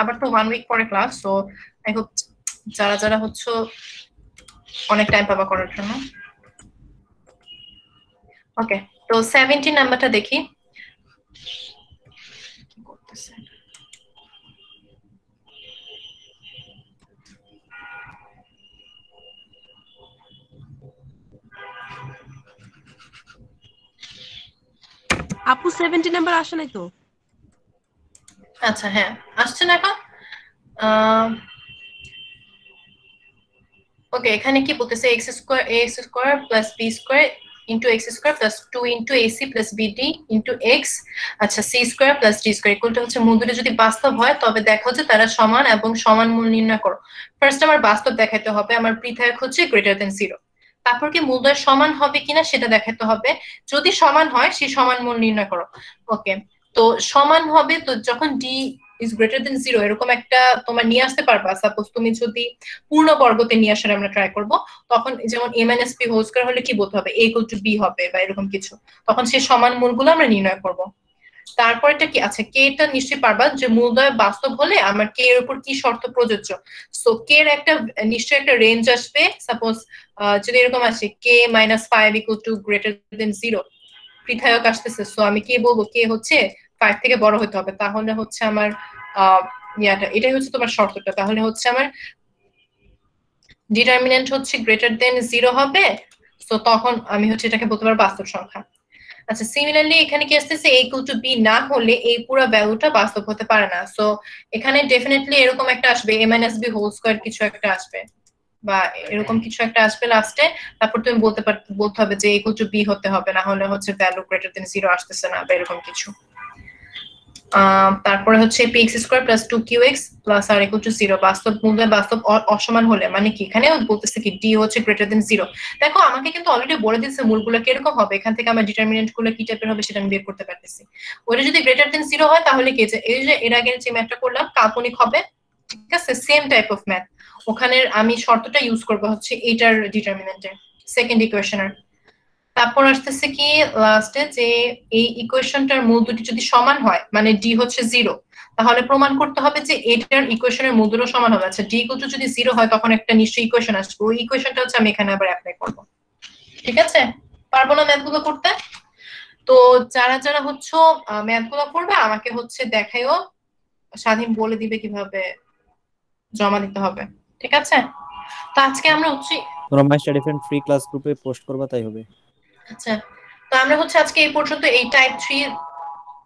আবার তো 1 উইক পরে ক্লাস, তো আই হোপ যারা যারা হচ্ছে অনেক টাইম পাবা করার জন্য। ওকে, তো 17 নাম্বারটা দেখি কি করতেছে। আপু 70 নাম্বার আসে নাই তো? আচ্ছা হ্যাঁ, আসছে না এখন? ওকে, এখানে কি বলতেছে? X square a x square plus b square into x square plus 2 into a c plus b d into x, আচ্ছা c square plus d square equal to হচ্ছে মূল দুটো যদি বাস্তব হয় তবে দেখো যে তারা সমান এবং সমান মূল নির্ণয় করো। ফার্স্ট আমার বাস্তব দেখাতে হবে, আমার পৃথক হচ্ছে গ্রেটার দেন 0। তারপর কি মূলদ্বয় সমান হবে কিনা সেটা দেখাতে হবে। যদি সমান হয় সেই সমান মূল নির্ণয় করো। ওকে, তো সমান হবে তো যখন ডি ইজ গ্রেটার দেন 0 এরকম একটা তোমার নিয়ে আসতে পারবা। সাপোজ তুমি যদি পূর্ণ বর্গতে নিয়ে আসার আমরা ট্রাই করব, তখন যেমন a minus b whole square হলে কি বলতে হবে? a ইকুয়াল টু b হবে বা এরকম কিছু। তখন সেই সমান মূলগুলো আমরা নির্ণয় করব। তারপরটা কি আছে? কে টা নিশ্চয়ই পারবা যে মূলদ্বয় বাস্তব হলে আমার কে এর উপর কি শর্ত প্রযোজ্য। সো কে এর একটা নিশ্চয়ই একটা রেঞ্জ আসবে। সাপোজ যদি এরকম আসে k minus 5 equal to greater than 0, পৃথক আসতেছে, সো আমি কি বলবো? কে হচ্ছে 5 থেকে বড় হতে হবে। তাহলে হচ্ছে আমার ইয়াটা, এটাই হচ্ছে তোমার শর্তটা। তাহলে হচ্ছে আমার ডিটারমিনেন্ট হচ্ছে গ্রেটার দেন 0 হবে। তো তখন আমি হচ্ছে এটাকে বলতে পারবো বাস্তব সংখ্যা। আচ্ছা, সিমিলারলি এখানে কি আসতেছে? a ইকুয়াল টু b না হলে এই পুরো ভ্যালুটা বাস্তব হতে পারে না। সো এখানে ডেফিনেটলি এরকম একটা আসবে a minus b whole square কিছু একটা আসবে, বা এরকম কিছু একটা আসবে লাস্টে। তারপর তুমি বলতে হবে যে a ইকুয়াল টু b হতে হবে, না হলে হচ্ছে ভ্যালু গ্রেটার দেন 0 আসতেছে না বা এরকম কিছু। তারপরে হচ্ছে px square plus 2qx plus r equal to 0 বাস্তব মূল্য বাস্তব অসমান হলে মানে কি? এখানে বলতেছে কি d হচ্ছে গ্রেটার দেন 0। দেখো আমাকে কিন্তু অলরেডি বলে দিয়েছে মূলগুলো কিরকম হবে, এখান থেকে আমার ডিটারমিনেন্ট গুলো কি টাইপের হবে সেটা আমি বের করতে পারতেছি। ওটা যদি গ্রেটার দেন 0 হয় তাহলে কি যে এই যে এর আগের যে ম্যাথটা করলাম কাল্পনিক হবে, ঠিক আছে? Same type of math. ওখানে আমি শর্তটা ইউজ করবো হচ্ছে এইটার ডিটারমিনেন্টে, সেকেন্ড ইকুয়েশনের। তারপর আসতেছে কি লাস্টে যে এই ইকুয়েশনটার মূল দুটি যদি সমান হয় মানে ডি হচ্ছে 0, তাহলে প্রমাণ করতে হবে যে এটার ইকুয়েশনের মূল দুটো সমান হবে। আচ্ছা, ডি ইকুয়াল টু যদি 0 হয় তখন একটা নিশ্চয়ই ইকুয়েশন আসবে, ওই ইকুয়েশনটা হচ্ছে আমি এখানে আবার অ্যাপ্লাই করব। ঠিক আছে? পারবো না ম্যাথগুলো করতে? তো যারা যারা হচ্ছে ম্যাথগুলো করবে আমাকে হচ্ছে দেখাইও, স্বাধীন বলে দিবে কিভাবে জমা দিতে হবে। ঠিক আছে? তো আজকে আমরা হচ্ছে তোমরা my study friend free class গ্রুপে পোস্ট করবা, তাই হবে। আচ্ছা, তো আমরা হচ্ছে আজকে এই পর্যন্ত এই টাইপ 3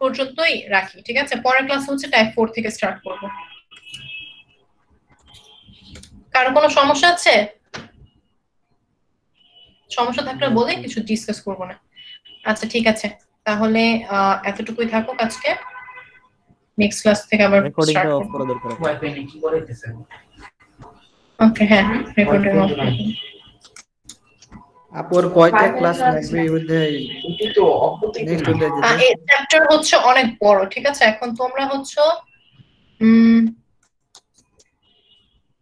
পর্যন্তই রাখি। ঠিক আছে? পরের ক্লাস হচ্ছে টাইপ 4 থেকে স্টার্ট করব। কারো কোনো সমস্যা আছে? সমস্যা থাকলে বলে কিছু ডিসকাস করব না। আচ্ছা ঠিক আছে, তাহলে এতটুকুই থাকুক আজকে। নেক্সট ক্লাস থেকে আবার রেকর্ডিংটা স্টার্ট অফ করব। করা দরকার। ওয়াইফাই নিয়ে কি করাইতেছেন? ওকে, হ্যাঁ রেকর্ডিং অফ। আপুর কয়টা ক্লাস লাগবে এই অধ্যায়? নেক্সট অধ্যায় এই চ্যাপ্টার হচ্ছে অনেক বড়, ঠিক আছে? এখন তোমরা হচ্ছে